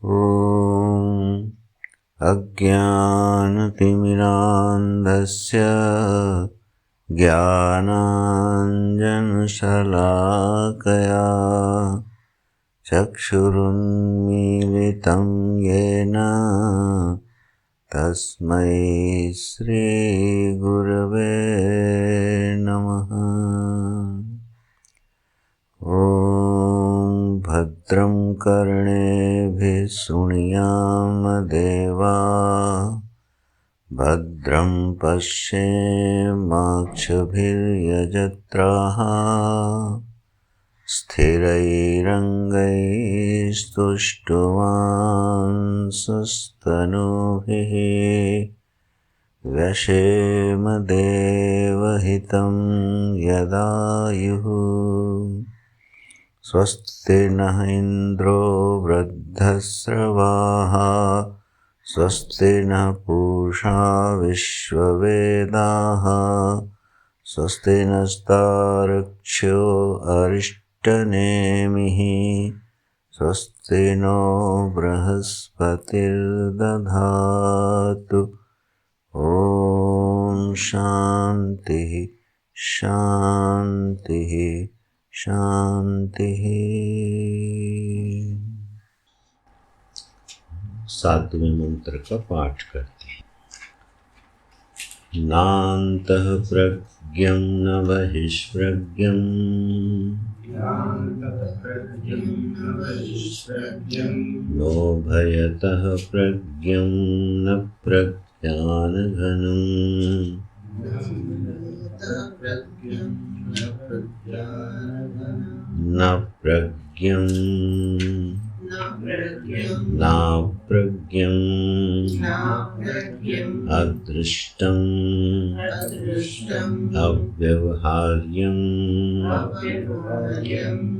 ॐ अज्ञानतिमिरान्धस्य ज्ञानाञ्जनशलाकया चक्षुरुन्मीलितं येन तस्मै श्रीगुरवे नमः। ॐ भद्रं कर्णेभिः शृणुयाम देवाः, भद्रं पश्येमाक्षभिर्यजत्राः, स्थिरैरङ्गैस्तुष्टुवांसस्तनूभिः व्यशेम देवहितं यदायुः। स्वस्ति नः इन्द्रो वृद्धश्रवाः, स्वस्ति नः पूषा विश्ववेदाः, स्वस्ति नस्तार्क्ष्यो अरिष्टनेमिः, स्वस्ति नो बृहस्पतिर्दधातु। ॐ शान्तिः शान्तिः शान्तिः। सातवें मंत्र का पाठ करते हैं। नान्तः प्रज्ञं न बहिष्प्रज्ञं, नो भयतः प्रज्ञं न प्रज्ञानघनं, न प्रज्ञं नाप्रज्ञं अदृष्टं अव्यवहार्यं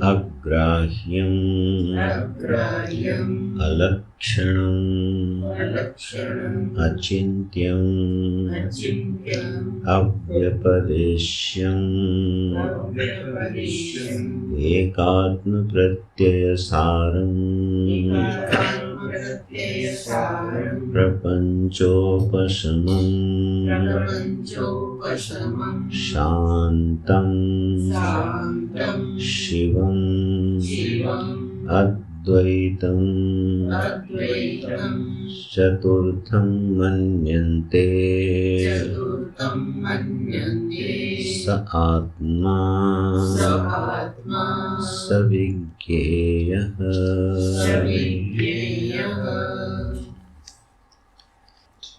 अग्राह्यं अलक्षणं अचिन्त्यं अव्यपदेश्यं एकात्मप्रत्ययसारं प्रपञ्चोपशमं शान्तं शिवं अद्वैतं चतुर्थं मन्यन्ते स आत्मा स विज्ञेयः।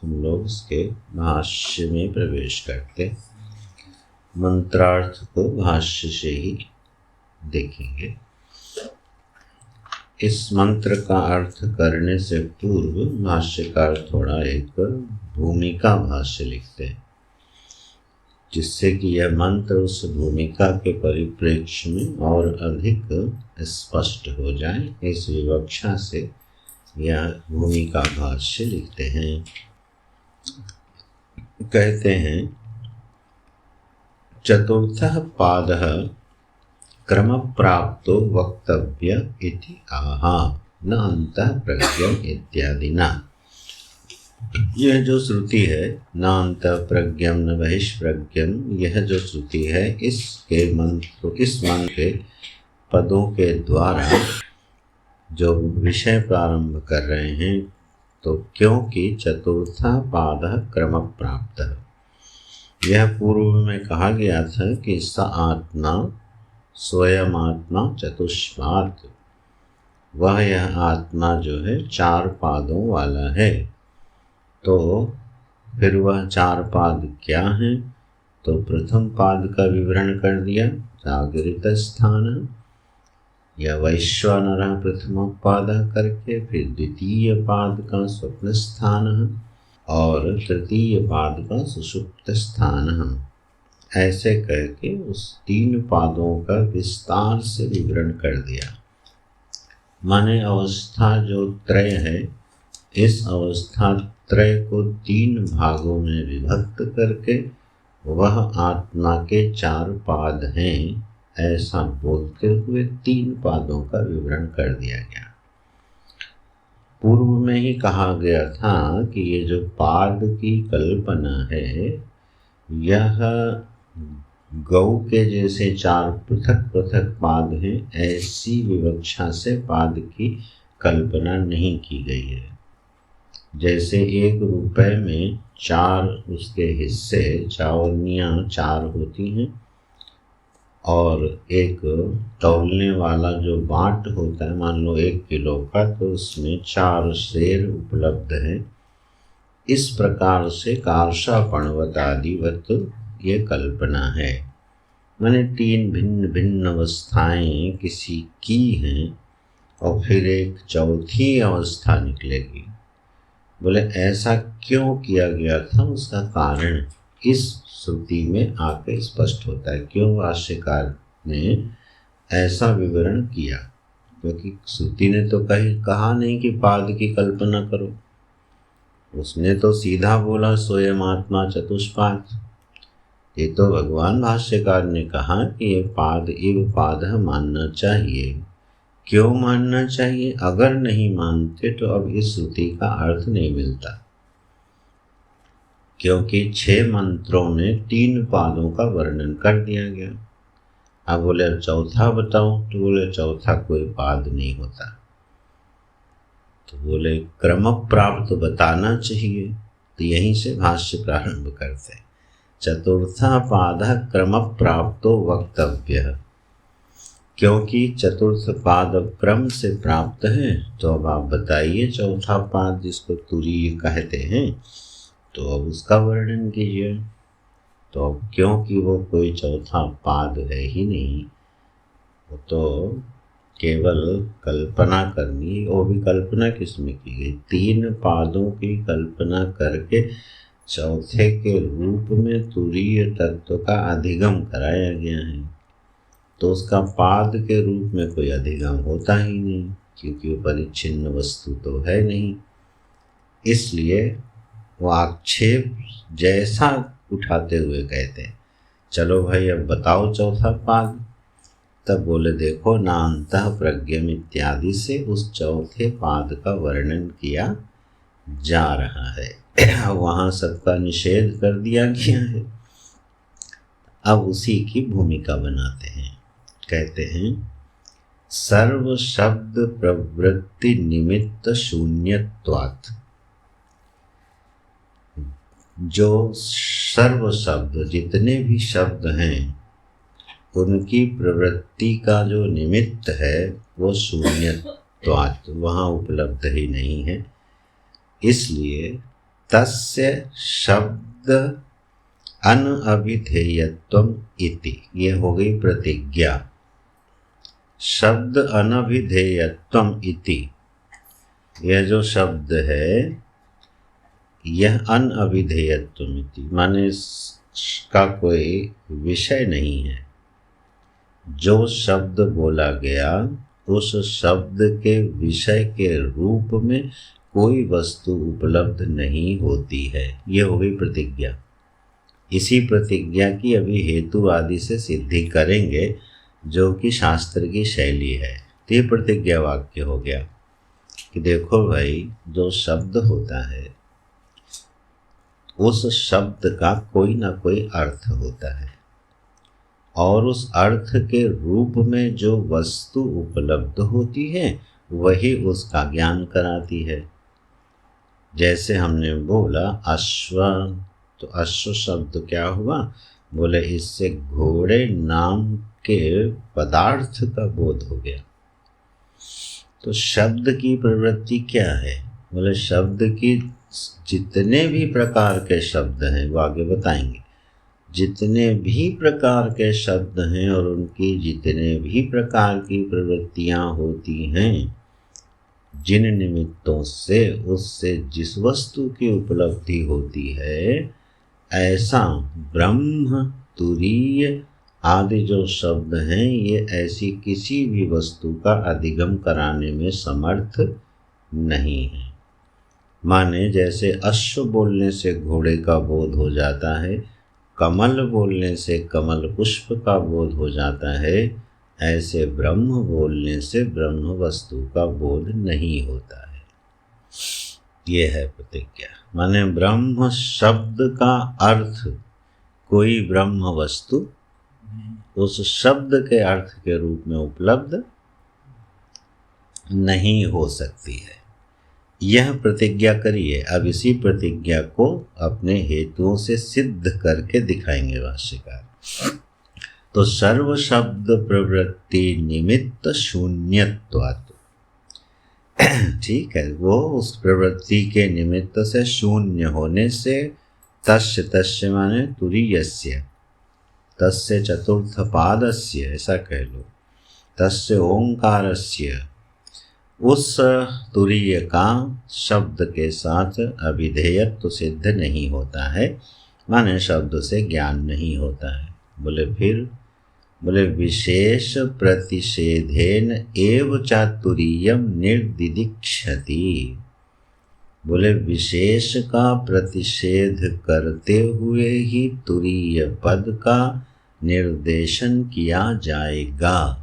हम लोग इसके भाष्य में प्रवेश करते, मंत्रार्थ को भाष्य से ही देखेंगे। इस मंत्र का अर्थ करने से पूर्व भाष्यकार थोड़ा एक भूमिका भाष्य लिखते हैं, जिससे कि यह मंत्र उस भूमिका के परिप्रेक्ष्य में और अधिक स्पष्ट हो जाए। इस विवक्षा से यह भूमिका भाष्य लिखते हैं। कहते हैं, चतुर्थः पादः क्रम प्राप्तो वक्तव्य इति आहा न अंतः प्रज्ञम् इत्यादि न। यह जो श्रुति है न अंतः प्रज्ञम् न बहिष्प्रज्ञम्, यह जो श्रुति है इसके मंत्र, इस मंत्र के पदों के द्वारा जो विषय प्रारंभ कर रहे हैं, तो क्योंकि चतुर्था पादः क्रम प्राप्त, यह पूर्व में कहा गया था कि स आत्मा स्वयं आत्मा चतुष्पाद, वह यह आत्मा जो है चार पादों वाला है। तो फिर वह चार पाद क्या हैं? तो प्रथम पाद का विवरण कर दिया, जागृत स्थान या वैश्वानरः प्रथम पाद करके, फिर द्वितीय पाद का स्वप्न स्थान और तृतीय पाद का सुषुप्त स्थान, ऐसे करके उस तीन पादों का विस्तार से विवरण कर दिया। माने अवस्था जो त्रय है, इस अवस्था त्रय को तीन भागों में विभक्त करके वह आत्मा के चार पाद हैं, ऐसा बोलते हुए तीन पादों का विवरण कर दिया गया। पूर्व में ही कहा गया था कि ये जो पाद की कल्पना है यह गौ के जैसे 4 पृथक पृथक पाद हैं, ऐसी विवक्षा से पाद की कल्पना नहीं की गई है। जैसे 1 रुपए में 4 उसके हिस्से, चावनियाँ 4 होती हैं, और एक तौलने वाला जो बाट होता है, मान लो 1 किलो का, तो उसमें 4 सेर उपलब्ध हैं। इस प्रकार से कार्षापणवत आदिवत ये कल्पना है। मैंने 3 भिन्न भिन्न अवस्थाएं किसी की हैं और फिर एक चौथी अवस्था निकलेगी। बोले ऐसा क्यों किया गया था, उसका कारण इस श्रुति में आके स्पष्ट होता है। क्यों भाष्यकार ने ऐसा विवरण किया, क्योंकि श्रुति ने तो कहा नहीं कि पाद की कल्पना करो, उसने तो सीधा बोला स्वयं आत्मा चतुष्पाद। ये तो भगवान भाष्यकार ने कहा कि ये पाद इव पाद मानना चाहिए। क्यों मानना चाहिए? अगर नहीं मानते तो अब इस श्रुति का अर्थ नहीं मिलता, क्योंकि 6 मंत्रों में 3 पादों का वर्णन कर दिया गया। अब बोले चौथा बताओ, तो बोले चौथा कोई पाद नहीं होता। तो बोले क्रम प्राप्त बताना चाहिए, तो यहीं से भाष्य प्रारंभ करते हैं। चतुर्था पाद क्रम प्राप्तो वक्तव्य, क्योंकि चतुर्थ पाद क्रम से प्राप्त है, तो अब आप बताइए चौथा पाद जिसको तुरीय कहते हैं, तो अब उसका वर्णन कीजिए। तो अब क्योंकि वो कोई चौथा पाद है ही नहीं, वो तो केवल कल्पना करनी, वो भी कल्पना किसमें की गई? 3 पादों की कल्पना करके चौथे के रूप में तुरीय तत्व का अधिगम कराया गया है। तो उसका पाद के रूप में कोई अधिगम होता ही नहीं, क्योंकि वो परिच्छिन्न वस्तु तो है नहीं। इसलिए वो आक्षेप जैसा उठाते हुए कहते हैं, चलो भाई अब बताओ चौथा पाद। तब बोले देखो ना अंतः प्रज्ञम इत्यादि से उस चौथे पाद का वर्णन किया जा रहा है। वहाँ सबका निषेध कर दिया गया है। अब उसी की भूमिका बनाते हैं। कहते हैं सर्व शब्द प्रवृत्ति निमित्त शून्यत्वात्, जो सर्व शब्द जितने भी शब्द हैं उनकी प्रवृत्ति का जो निमित्त है वो शून्यत्वात्, वहाँ उपलब्ध ही नहीं है। इसलिए तस्य शब्द अनभिधेयत्वम इति, ये हो गई प्रतिज्ञा। शब्द अनभिधेयत्वम इति, यह जो शब्द है यह अनभिधेयत्वम इति, माने इसका कोई विषय नहीं है। जो शब्द बोला गया उस शब्द के विषय के रूप में कोई वस्तु उपलब्ध नहीं होती है। ये हो गई प्रतिज्ञा। इसी प्रतिज्ञा की अभी हेतु आदि से सिद्धि करेंगे, जो कि शास्त्र की शैली है। तो ये प्रतिज्ञा वाक्य हो गया कि देखो भाई, जो शब्द होता है उस शब्द का कोई ना कोई अर्थ होता है, और उस अर्थ के रूप में जो वस्तु उपलब्ध होती है वही उसका ज्ञान कराती है। जैसे हमने बोला अश्व, तो अश्व शब्द क्या हुआ? बोले इससे घोड़े नाम के पदार्थ का बोध हो गया। तो शब्द की प्रवृत्ति क्या है? बोले शब्द की जितने भी प्रकार के शब्द हैं, वो आगे बताएंगे, जितने भी प्रकार के शब्द हैं और उनकी जितने भी प्रकार की प्रवृत्तियां होती हैं, जिन निमित्तों से उससे जिस वस्तु की उपलब्धि होती है, ऐसा ब्रह्म, तुरीय आदि जो शब्द हैं ये ऐसी किसी भी वस्तु का अधिगम कराने में समर्थ नहीं है। माने जैसे अश्व बोलने से घोड़े का बोध हो जाता है, कमल बोलने से कमल पुष्प का बोध हो जाता है, ऐसे ब्रह्म बोलने से ब्रह्म वस्तु का बोध नहीं होता है। ये है प्रतिज्ञा। माने ब्रह्म शब्द का अर्थ कोई ब्रह्म वस्तु उस शब्द के अर्थ के रूप में उपलब्ध नहीं हो सकती है। यह प्रतिज्ञा करिए। अब इसी प्रतिज्ञा को अपने हेतुओं से सिद्ध करके दिखाएंगे भाष्यकार। तो सर्व शब्द प्रवृत्ति निमित्त शून्यत्वात्, ठीक है, वो उस प्रवृत्ति के निमित्त से शून्य होने से, तस्य तस्य माने तुरीयस्य, तस्य चतुर्थ पादस्य ऐसा कह लो, तस्य ओंकारस्य, उस तुरीय का शब्द के साथ अभिधेयत्व सिद्ध नहीं होता है, माने शब्द से ज्ञान नहीं होता है। बोले फिर, बोले विशेष प्रतिषेधेन एव चातुरीयम निर्दिदिक्षति। बोले विशेष का प्रतिषेध करते हुए ही तुरीय पद का निर्देशन किया जाएगा।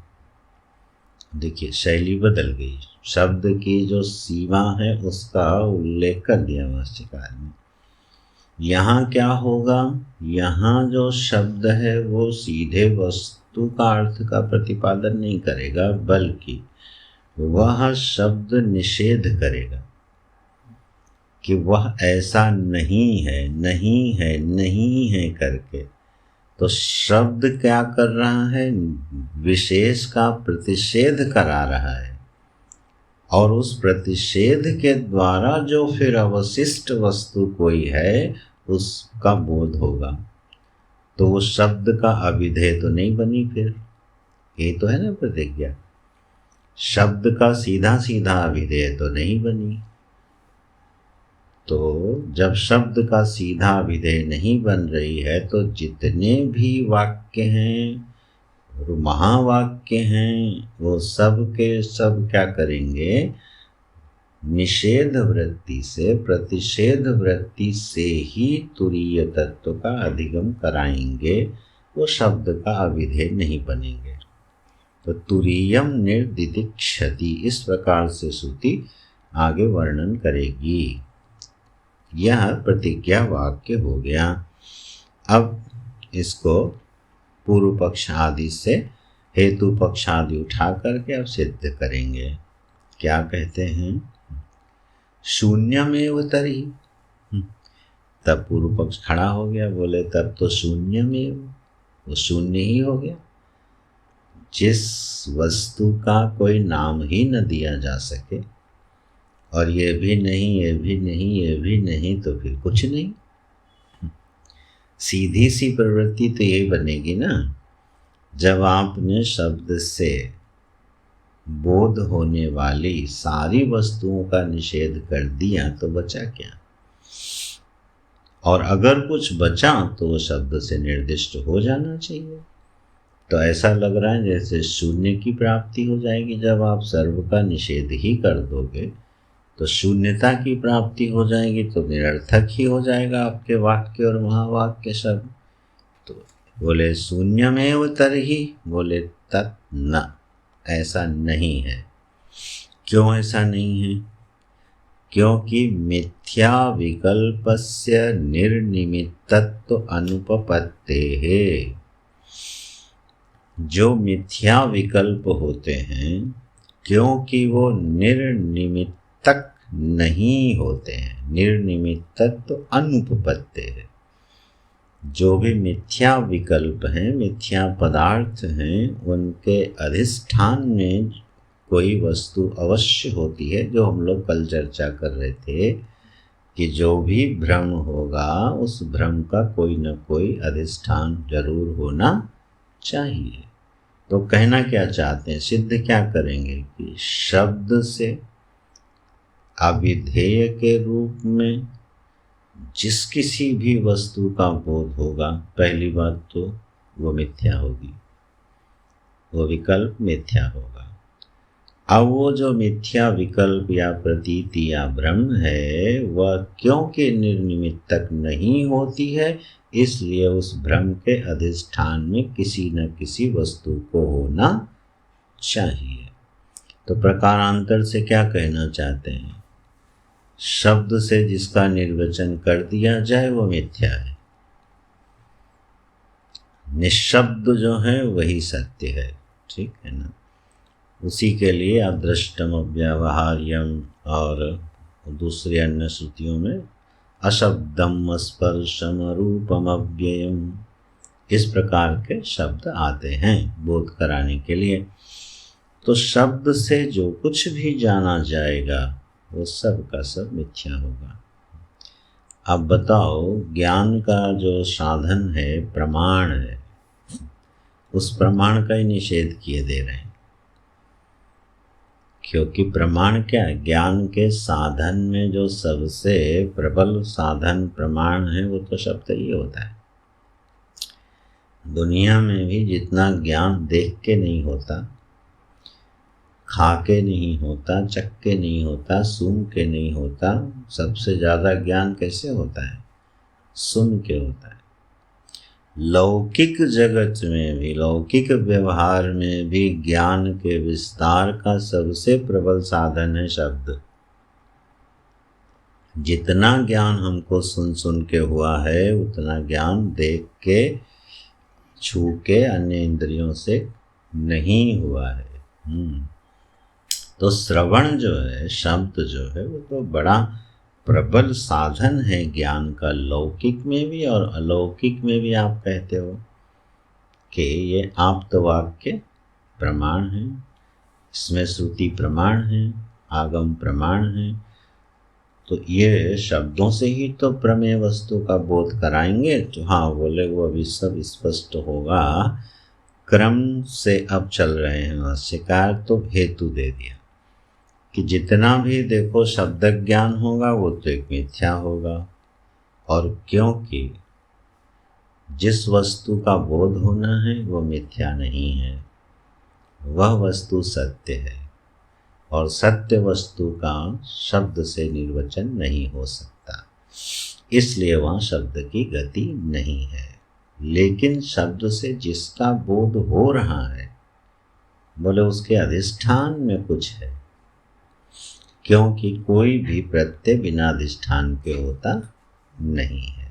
देखिए शैली बदल गई, शब्द की जो सीमा है उसका उल्लेख कर दिया भाष्यकार ने। यहाँ क्या होगा, यहाँ जो शब्द है वो सीधे वस्तु का अर्थ का प्रतिपादन नहीं करेगा, बल्कि वह शब्द निषेध करेगा कि वह ऐसा नहीं है, नहीं है, नहीं है करके। तो शब्द क्या कर रहा है, विशेष का प्रतिषेध करा रहा है, और उस प्रतिषेध के द्वारा जो फिर अवशिष्ट वस्तु कोई है उसका बोध होगा। तो वो शब्द का अभिधेय तो नहीं बनी, फिर ये तो है ना प्रतिज्ञा, शब्द का सीधा सीधा अभिधेय तो नहीं बनी। तो जब शब्द का सीधा अभिधेय नहीं बन रही है तो जितने भी वाक्य हैं, महावाक्य हैं, वो सब के सब क्या करेंगे, निषेध वृत्ति से, प्रतिषेध वृत्ति से ही तुरीय तत्व का अधिगम कराएंगे, वो शब्द का अभिधेय नहीं बनेंगे। तो तुरीयम निर्दिदिक्षति, इस प्रकार से श्रुति आगे वर्णन करेगी। यह प्रतिज्ञा वाक्य हो गया। अब इसको पूर्व पक्ष आदि से हेतु पक्ष आदि उठा करके अब सिद्ध करेंगे। क्या कहते हैं, शून्यमेव तर्हि, तब पूर्व पक्ष खड़ा हो गया, बोले तब तो शून्यमेव, वो शून्य ही हो गया। जिस वस्तु का कोई नाम ही न दिया जा सके, और ये भी नहीं, ये भी नहीं, ये भी नहीं, तो फिर कुछ नहीं। सीधी सी प्रवृत्ति तो यही बनेगी ना, जब आपने शब्द से बोध होने वाली सारी वस्तुओं का निषेध कर दिया तो बचा क्या, और अगर कुछ बचा तो वो शब्द से निर्दिष्ट हो जाना चाहिए। तो ऐसा लग रहा है जैसे शून्य की प्राप्ति हो जाएगी जब आप सर्व का निषेध ही कर दोगे, तो शून्यता की प्राप्ति हो जाएगी, तो निरर्थक ही हो जाएगा आपके वाक्य और महावाक्य शब्द। तो बोले शून्यमेव तर्हि, बोले तत् न, ऐसा नहीं है। क्यों ऐसा नहीं है, क्योंकि मिथ्या विकल्पस्य निर्निमित्तत्व अनुपपत्तेः। जो मिथ्या विकल्प होते हैं, क्योंकि वो निर्निमित्तक नहीं होते हैं, निर्निमित्तत्व अनुपपत्तेः। जो भी मिथ्या विकल्प हैं, मिथ्या पदार्थ हैं, उनके अधिष्ठान में कोई वस्तु अवश्य होती है। जो हम लोग कल चर्चा कर रहे थे कि जो भी भ्रम होगा उस भ्रम का कोई न कोई अधिष्ठान जरूर होना चाहिए। तो कहना क्या चाहते हैं, सिद्ध क्या करेंगे कि शब्द से अभिधेय के रूप में जिस किसी भी वस्तु का बोध होगा, पहली बात तो वो मिथ्या होगी, वो विकल्प मिथ्या होगा। अब वो जो मिथ्या विकल्प या प्रतीति या भ्रम है, वह क्योंकि निर्निमित्तक नहीं होती है, इसलिए उस भ्रम के अधिष्ठान में किसी न किसी वस्तु को होना चाहिए। तो प्रकारांतर से क्या कहना चाहते हैं, शब्द से जिसका निर्वचन कर दिया जाए वो मिथ्या है। निशब्द जो है वही सत्य है, ठीक है ना। उसी के लिए अदृष्टम अव्यवहार्यम और दूसरी अन्य श्रुतियों में अशब्दम स्पर्शम रूपम अव्ययम, इस प्रकार के शब्द आते हैं बोध कराने के लिए। तो शब्द से जो कुछ भी जाना जाएगा वो सब का सब मिथ्या होगा। अब बताओ, ज्ञान का जो साधन है प्रमाण है, उस प्रमाण का ही निषेध किए दे रहे हैं। क्योंकि प्रमाण क्या है? ज्ञान के साधन में जो सबसे प्रबल साधन प्रमाण है वो तो शब्द ही होता है। दुनिया में भी जितना ज्ञान देख के नहीं होता, खा के नहीं होता, चख के नहीं होता, सूंघ के नहीं होता, सबसे ज़्यादा ज्ञान कैसे होता है? सुन के होता है। लौकिक जगत में भी, लौकिक व्यवहार में भी ज्ञान के विस्तार का सबसे प्रबल साधन है शब्द। जितना ज्ञान हमको सुन सुन के हुआ है उतना ज्ञान देख के, छू के, अन्य इंद्रियों से नहीं हुआ है। तो श्रवण जो है, शब्द जो है, वो तो बड़ा प्रबल साधन है ज्ञान का, लौकिक में भी और अलौकिक में भी। आप कहते हो कि ये आप्त वाक्य प्रमाण है, इसमें श्रुति प्रमाण है, आगम प्रमाण है, तो ये शब्दों से ही तो प्रमेय वस्तु का बोध कराएंगे। तो हाँ बोले, वो अभी सब स्पष्ट होगा। क्रम से अब चल रहे हैं भाष्यकार, तो हेतु दे दिया कि जितना भी देखो शब्द ज्ञान होगा वो तो एक मिथ्या होगा। और क्योंकि जिस वस्तु का बोध होना है वो मिथ्या नहीं है, वह वस्तु सत्य है, और सत्य वस्तु का शब्द से निर्वचन नहीं हो सकता, इसलिए वहाँ शब्द की गति नहीं है। लेकिन शब्द से जिसका बोध हो रहा है, बोले उसके अधिष्ठान में कुछ है, क्योंकि कोई भी प्रत्यय बिना अधिष्ठान के होता नहीं है।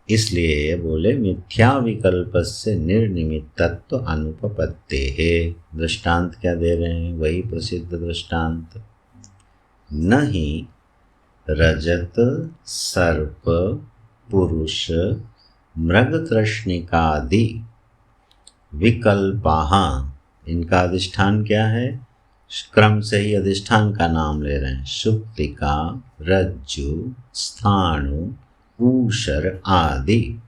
इसलिए बोले मिथ्या विकल्प से निर्निमित्तत्व अनुपपत्ते है। दृष्टांत क्या दे रहे हैं? वही प्रसिद्ध दृष्टांत, न ही रजत सर्प पुरुष मृग तृष्णिकादि विकल्पाः, इनका अधिष्ठान क्या है? क्रम से ही अधिष्ठान का नाम ले रहे हैं। शुक्तिका, रज्जु, स्थाणु, ऊषर आदि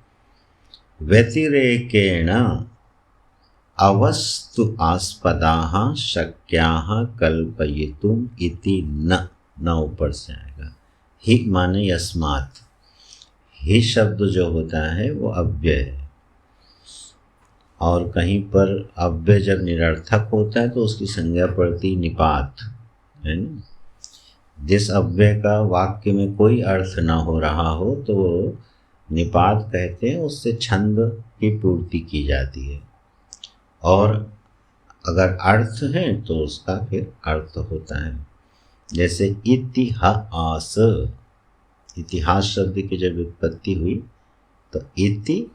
व्यतिरेकेण अवस्तु आस्पदाः शक्याः कल्पयितुम् इति न ऊपर से आएगा। ही माने यस्मात्, ही शब्द जो होता है वो अव्यय है, और कहीं पर अव्यय जब निरर्थक होता है तो उसकी संज्ञा पड़ती निपात, है ना। जिस अव्यय का वाक्य में कोई अर्थ ना हो रहा हो तो निपात कहते हैं, उससे छंद की पूर्ति की जाती है, और अगर अर्थ है तो उसका फिर अर्थ होता है। जैसे इतिहास, इतिहास शब्द की जब उत्पत्ति हुई तो इति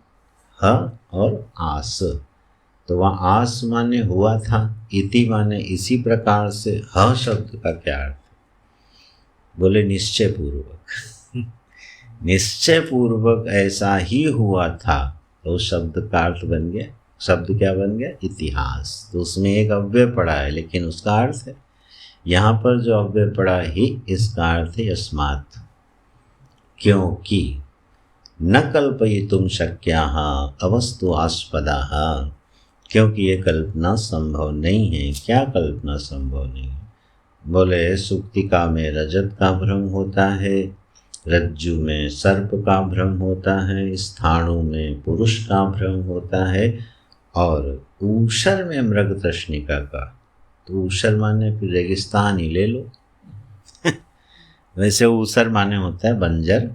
ह और आस, तो वहाँ आस माने हुआ था, इति माने इसी प्रकार से, ह शब्द का क्या अर्थ? बोले निश्चय पूर्वक। निश्चय पूर्वक ऐसा ही हुआ था, तो शब्द का अर्थ बन गया। शब्द क्या बन गया? इतिहास। तो उसमें एक अव्यय पड़ा है लेकिन उसका अर्थ है, यहाँ पर जो अव्यय पड़ा ही इसका अर्थ है यस्मात्, क्योंकि न कल्पयितुं शक्याः अवस्तु आस्पदाः, क्योंकि ये कल्पना संभव नहीं है। क्या कल्पना संभव नहीं है? बोले सुक्तिका में रजत का भ्रम होता है, रज्जु में सर्प का भ्रम होता है, स्थाणु में पुरुष का भ्रम होता है, और ऊषर में मृग तृष्णिका का। तो ऊषर माने फिर रेगिस्तान ही ले लो। वैसे ऊषर माने होता है बंजर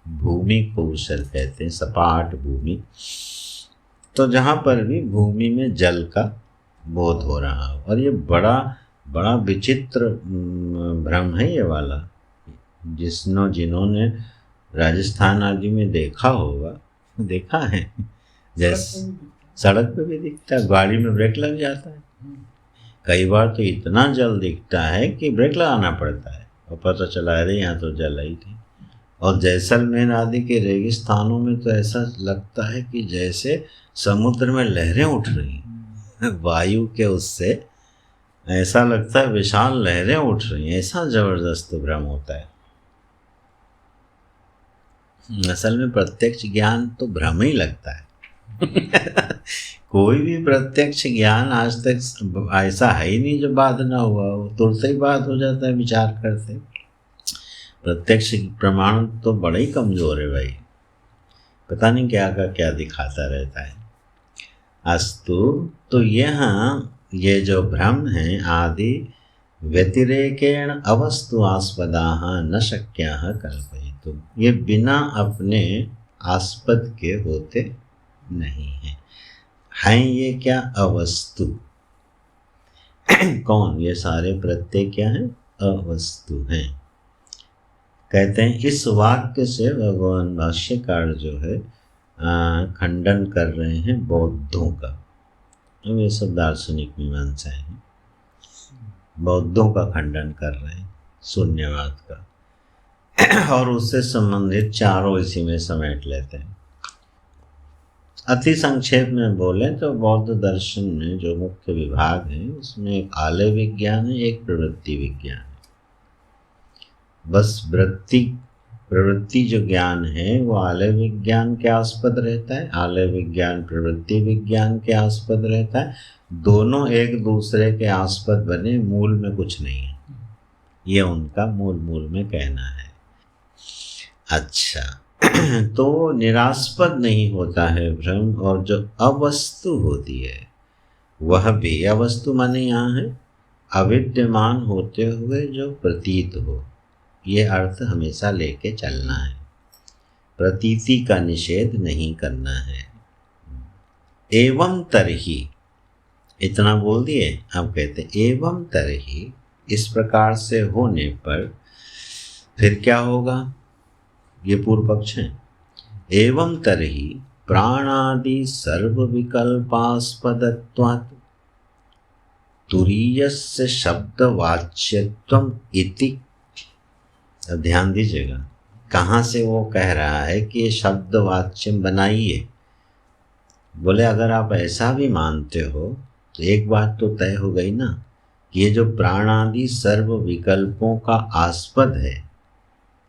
भूमि को ऊषर कहते हैं, सपाट भूमि। तो जहाँ पर भी भूमि में जल का बोध हो रहा हो, और ये बड़ा बड़ा विचित्र भ्रम है ये वाला। जिन्होंने राजस्थान आदि में देखा होगा, देखा है, जैसे सड़क पे भी दिखता है, गाड़ी में ब्रेक लग जाता है, कई बार तो इतना जल दिखता है कि ब्रेक लगाना पड़ता है और पता चला अरे यहाँ तो जल ही थी। और जैसलमेर आदि के रेगिस्तानों में तो ऐसा लगता है कि जैसे समुद्र में लहरें उठ रही हैं, वायु के उससे ऐसा लगता है विशाल लहरें उठ रही हैं, ऐसा जबरदस्त भ्रम होता है। असल में प्रत्यक्ष ज्ञान तो भ्रम ही लगता है। कोई भी प्रत्यक्ष ज्ञान आज तक ऐसा है ही नहीं जो बात ना हुआ हो, तुरंत ही बात हो जाता है विचार करते। प्रत्यक्ष प्रमाण तो बड़ा ही कमज़ोर है भाई, पता नहीं क्या का क्या दिखाता रहता है। अस्तु, तो यहाँ ये जो भ्रम हैं आदि व्यतिरेकेण अवस्तु आस्पदाः न शक्याः कल्पयितुम्, ये बिना अपने आस्पद के होते नहीं हैं ये क्या अवस्तु। कौन? ये सारे प्रत्यय क्या हैं? अवस्तु हैं। कहते हैं इस वाक्य से भगवान भाष्यकार जो है खंडन कर रहे हैं बौद्धों का। अब ये सब दार्शनिक मीमांसा है, बौद्धों का खंडन कर रहे हैं शून्यवाद का, और उससे संबंधित चारों इसी में समेट लेते हैं। अति संक्षेप में बोले तो बौद्ध दर्शन में जो मुख्य विभाग हैं उसमें एक आलय विज्ञान है, एक प्रवृत्ति विज्ञान है। बस प्रवृत्ति जो ज्ञान है वो आलय विज्ञान के आस्पद रहता है, आलय विज्ञान प्रवृत्ति विज्ञान के आस्पद रहता है। दोनों एक दूसरे के आस्पद बने, मूल में कुछ नहीं है, ये उनका मूल में कहना है। अच्छा, तो निरास्पद नहीं होता है भ्रम, और जो अवस्तु होती है वह भी, अवस्तु माने यहाँ है अविद्यमान होते हुए जो प्रतीत हो, ये अर्थ हमेशा लेके चलना है। प्रतीति का निषेध नहीं करना है। एवं तरही, इतना बोल दिए। अब कहते एवं तरही, इस प्रकार से होने पर फिर क्या होगा? ये पूर्व पक्ष है। एवं तरही प्राणादि सर्व विकल्पास्पदत्वात् तुरीयस्य शब्दवाच्यत्वम् इति। अब ध्यान दीजिएगा, कहाँ से वो कह रहा है कि ये शब्दवाच्य बनाइए। बोले अगर आप ऐसा भी मानते हो तो एक बात तो तय हो गई ना कि ये जो प्राणादि सर्व विकल्पों का आस्पद है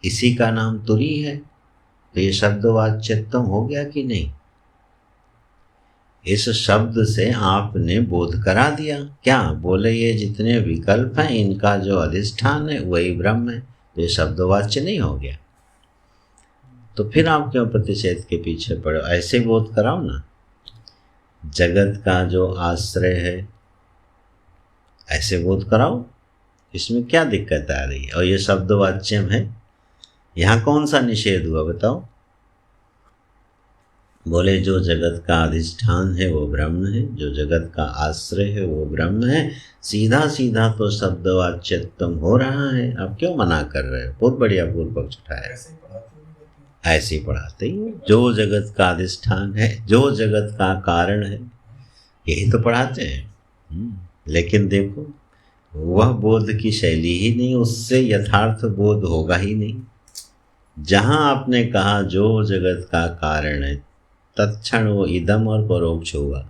इसी का नाम तुरी है, तो ये शब्दवाच्यत्व हो गया कि नहीं? इस शब्द से आपने बोध करा दिया। क्या बोले? ये जितने विकल्प हैं इनका जो अधिष्ठान है वही ब्रह्म है, तो ये शब्दवाच्य नहीं हो गया। तो फिर आप क्यों प्रतिषेध के पीछे पड़े? ऐसे बोध कराओ ना, जगत का जो आश्रय है ऐसे बोध कराओ, इसमें क्या दिक्कत आ रही है? और ये शब्दवाच्य है, यहाँ कौन सा निषेध हुआ बताओ? बोले जो जगत का अधिष्ठान है वो ब्रह्म है, जो जगत का आश्रय है वो ब्रह्म है, सीधा सीधा तो शब्दवाच्यत्व हो रहा है। अब क्यों मना कर रहे हो? बहुत बढ़िया पूर्व पक्ष उठाया। ऐसे ही पढ़ाते ही, जो जगत का अधिष्ठान है, जो जगत का कारण है, यही तो पढ़ाते हैं। लेकिन देखो वह बोध की शैली ही नहीं, उससे यथार्थ बोध होगा ही नहीं। जहाँ आपने कहा जो जगत का कारण है, तत्क्षण वो इदम और परोक्ष हुआ।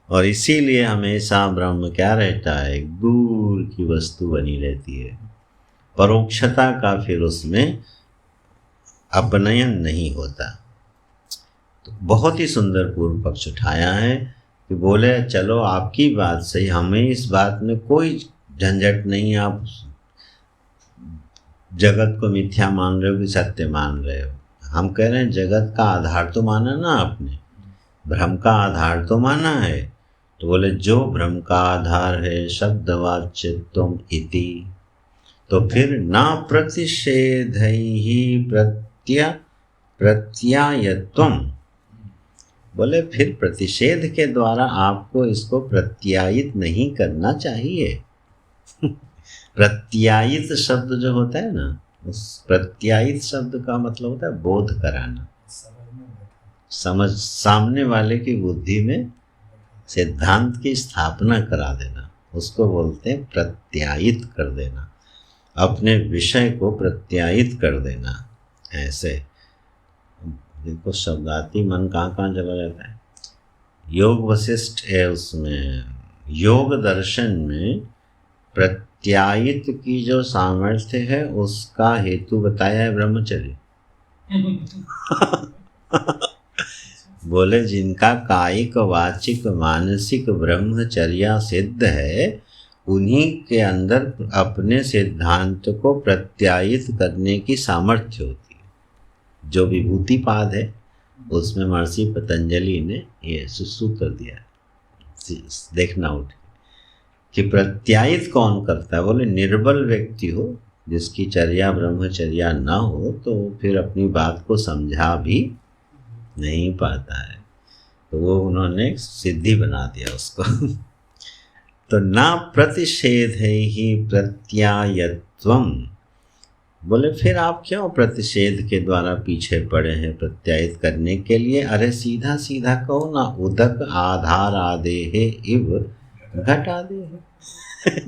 और इसीलिए हमेशा ब्रह्म क्या रहता है? दूर की वस्तु बनी रहती है। परोक्षता का फिर उसमें अपनयन नहीं होता। तो बहुत ही सुंदर पूर्व पक्ष उठाया है कि बोले चलो आपकी बात सही, हमें इस बात में कोई झंझट नहीं। आप जगत को मिथ्या मान रहे हो कि सत्य मान रहे हो? हम कह रहे हैं जगत का आधार तो माना ना आपने, भ्रम का आधार तो माना है। तो बोले जो भ्रम का आधार है शब्दवाच्यत्वम् इति, तो फिर ना प्रतिषेधैहि प्रत्यायत्वम्, बोले फिर प्रतिषेध के द्वारा आपको इसको प्रत्यायित नहीं करना चाहिए। प्रत्यायित शब्द जो होता है ना, उस प्रत्यायित शब्द का मतलब होता है बोध कराना, समझ, सामने वाले की बुद्धि में सिद्धांत की स्थापना करा देना, उसको बोलते हैं प्रत्यायित कर देना, अपने विषय को प्रत्यायित कर देना। ऐसे देखो शब्दाती मन कहाँ कहाँ चला जाता है। योग वशिष्ठ है, उसमें योग दर्शन में प्रत्यायित की जो सामर्थ्य है उसका हेतु बताया है ब्रह्मचर्य। बोले जिनका कायिक वाचिक मानसिक ब्रह्मचर्या सिद्ध है, उन्हीं के अंदर अपने सिद्धांत को प्रत्यायित करने की सामर्थ्य होती है। जो विभूतिपाद है उसमें महर्षि पतंजलि ने ये सूत्र दिया, देखना उठ कि प्रत्यायित कौन करता है। बोले निर्बल व्यक्ति हो, जिसकी चर्या ब्रह्मचर्या ना हो, तो फिर अपनी बात को समझा भी नहीं पाता है, तो वो उन्होंने सिद्धि बना दिया उसको। तो ना प्रतिषेध है ही प्रत्यायत्वम। बोले फिर आप क्यों प्रतिषेध के द्वारा पीछे पड़े हैं प्रत्यायित करने के लिए? अरे सीधा सीधा कहो ना, उदक आधार आदेहे इव घट आदेहे।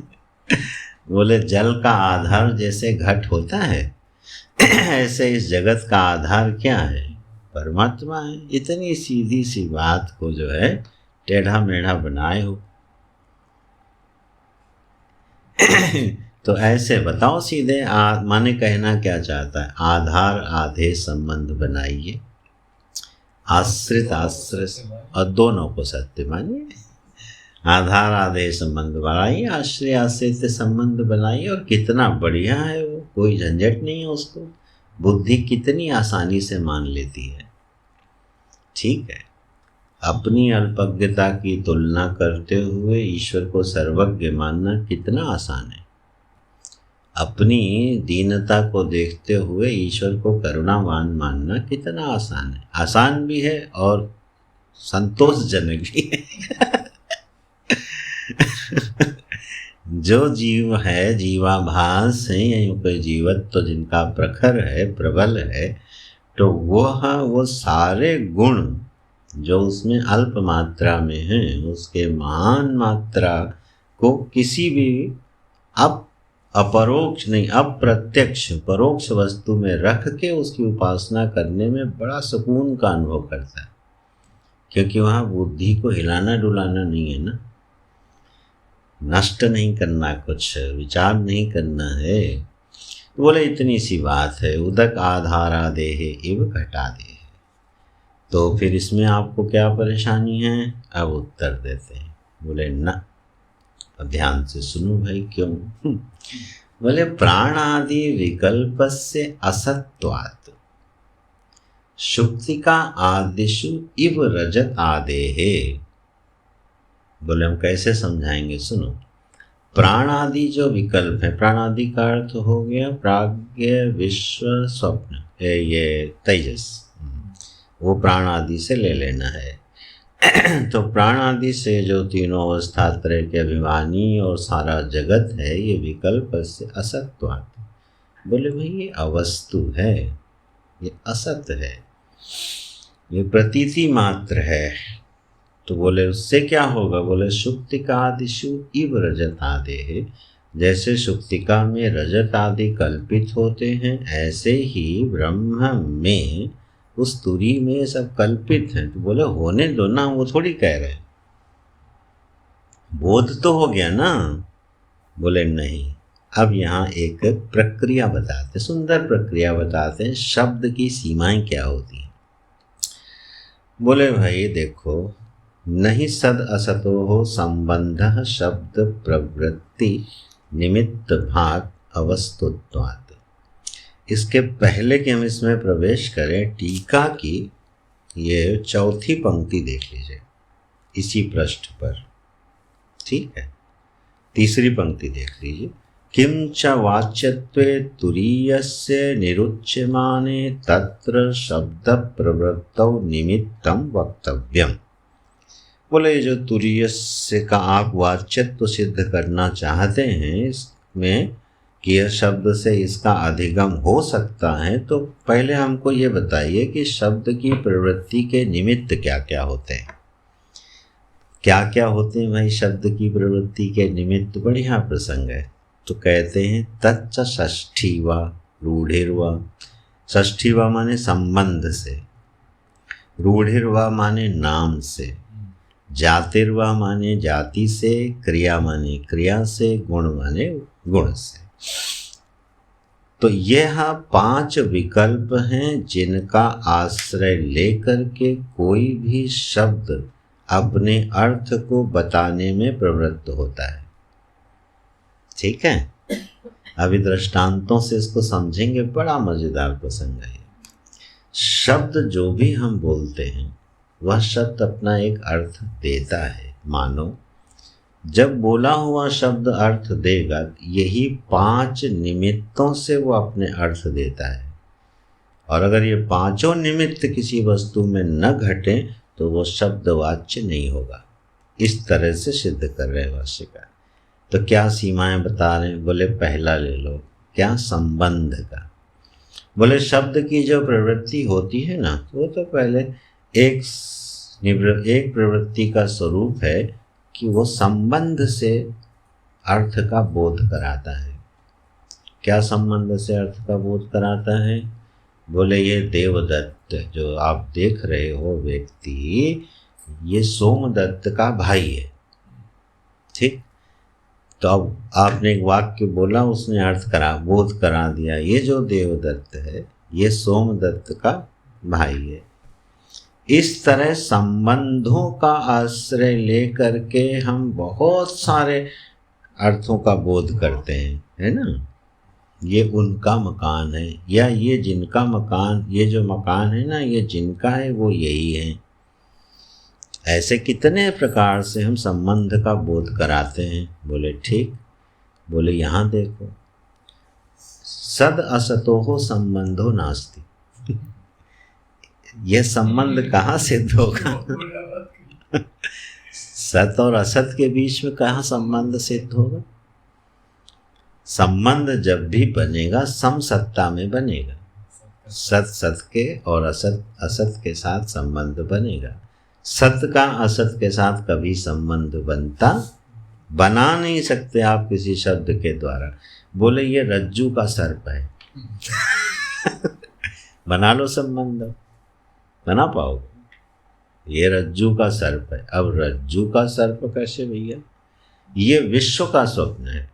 बोले जल का आधार जैसे घट होता है, ऐसे इस जगत का आधार क्या है? परमात्मा है। इतनी सीधी सी बात को जो है टेढ़ा मेढ़ा बनाए हो। तो ऐसे बताओ सीधे, माने कहना क्या चाहता है? आधार आधे संबंध बनाइए, आश्रित आश्रित और दोनों को सत्य मानिए। आधार आधे संबंध बनाइए, आश्रय आश्रित संबंध बनाइए, और कितना बढ़िया है वो, कोई झंझट नहीं है उसको। बुद्धि कितनी आसानी से मान लेती है। ठीक है, अपनी अल्पज्ञता की तुलना करते हुए ईश्वर को सर्वज्ञ मानना कितना आसान है। अपनी दीनता को देखते हुए ईश्वर को करुणावान मानना कितना आसान है। आसान भी है और संतोषजनक भी है। जो जीव है, जीवाभास है, या यूँ कोई जीवत्व तो जिनका प्रखर है, प्रबल है, तो वो सारे गुण जो उसमें अल्प मात्रा में है, उसके महान मात्रा को किसी भी अपरोक्ष नहीं, अप्रत्यक्ष परोक्ष वस्तु में रख के उसकी उपासना करने में बड़ा सुकून का अनुभव करता है। क्योंकि वहाँ बुद्धि को हिलाना डुलाना नहीं है ना, नष्ट नहीं करना, कुछ विचार नहीं करना है। तो बोले इतनी सी बात है, उदक आधार आदेहे इव घटा दे। तो फिर इसमें आपको क्या परेशानी है? अब उत्तर देते हैं। बोले ना, ध्यान से सुनो भाई, क्यों? बोले प्राण आदि विकल्प से असत्वात् शुक्तिका आदिशु इव रजत आदेहे। बोले हम कैसे समझाएंगे? सुनो, प्राण आदि जो विकल्प है, प्राण आदि का अर्थ हो गया प्राज्ञ विश्व स्वप्न, ये तेजस, वो प्राण आदि से ले लेना है। तो प्राण आदि से जो तीनों अवस्था त्रय के अभिमानी और सारा जगत है, ये विकल्प से असत्वात्। बोले भाई ये अवस्तु है, ये असत है, ये प्रतीति मात्र है। तो बोले उससे क्या होगा? बोले शुक्तिका आदिशु इव रजत आदेहे। जैसे शुक्तिका में रजत आदि कल्पित होते हैं, ऐसे ही ब्रह्म में, उस तुरी में सब कल्पित हैं। तो बोले होने दो ना, वो थोड़ी कह रहे हैं, बोध तो हो गया ना। बोले नहीं, अब यहाँ एक प्रक्रिया बताते, सुंदर प्रक्रिया बताते हैं, शब्द की सीमाएं क्या होती हैं। बोले भाई देखो, नहीं सद असतो हो संबंध शब्द प्रवृत्ति निमित्त भाग अवस्तुत्वात्। इसके पहले कि हम इसमें प्रवेश करें, टीका की ये चौथी पंक्ति देख लीजिए इसी पृष्ठ पर। ठीक है, तीसरी पंक्ति देख लीजिए। किम च वाच्यत्वे तुरीयस्य निरुच्यमाने तत्र शब्द प्रवृत्तौ निमित्तं वक्तव्यम। बोले जो तुरीयस्य का आप वाच्यत्व सिद्ध करना चाहते हैं, में कि यह शब्द से इसका अधिगम हो सकता है, तो पहले हमको ये बताइए कि शब्द की प्रवृत्ति के निमित्त क्या क्या होते हैं। क्या क्या होते हैं भाई शब्द की प्रवृत्ति के निमित्त? बढ़िया प्रसंग है। तो कहते हैं तच्च षष्ठीवा रूढ़िर्वा। षष्ठीवा माने संबंध से, रूढ़िर्वा माने नाम से, जातिर्वा माने जाति से, क्रिया माने क्रिया से, गुण माने गुण से। तो यह 5 विकल्प हैं जिनका आश्रय लेकर के कोई भी शब्द अपने अर्थ को बताने में प्रवृत्त होता है। ठीक है, अभी दृष्टांतों से इसको समझेंगे, बड़ा मजेदार प्रसंग है। शब्द जो भी हम बोलते हैं वह शब्द अपना एक अर्थ देता है। मानो जब बोला हुआ शब्द अर्थ देगा, यही 5 निमित्तों से वो अपने अर्थ देता है। और अगर ये 5 निमित्त किसी वस्तु में न घटे तो वो शब्द वाच्य नहीं होगा। इस तरह से सिद्ध कर रहे हैं भाष्यकार। तो क्या सीमाएं बता रहे हैं? बोले पहला ले लो, क्या? संबंध का। बोले शब्द की जो प्रवृत्ति होती है ना, वो तो पहले एक प्रवृत्ति का स्वरूप है कि वो संबंध से अर्थ का बोध कराता है। क्या संबंध से अर्थ का बोध कराता है? बोले ये देवदत्त जो आप देख रहे हो व्यक्ति, ये सोमदत्त का भाई है। ठीक, तो अब आपने एक वाक्य बोला, उसने अर्थ बोध करा दिया। ये जो देवदत्त है ये सोमदत्त का भाई है। इस तरह संबंधों का आश्रय लेकर के हम बहुत सारे अर्थों का बोध करते हैं, है ना। ये उनका मकान है, या ये जिनका मकान, ये जो मकान है ना, ये जिनका है वो यही है। ऐसे कितने प्रकार से हम संबंध का बोध कराते हैं। बोले ठीक। बोले यहाँ देखो, सद असतोः संबंधो नास्ति। यह संबंध कहाँ सिद्ध होगा? सत और असत के बीच में कहाँ संबंध सिद्ध होगा? संबंध जब भी बनेगा समसत्ता में बनेगा। सत सत के और असत असत के साथ संबंध बनेगा। सत का असत के साथ कभी संबंध बना नहीं सकते आप किसी शब्द के द्वारा। बोले ये रज्जू का सर्प है, बना लो संबंध, बना पाओगे? ये रज्जू का सर्प है। अब रज्जू का सर्प कैसे भैया? ये विश्व का स्वप्न है।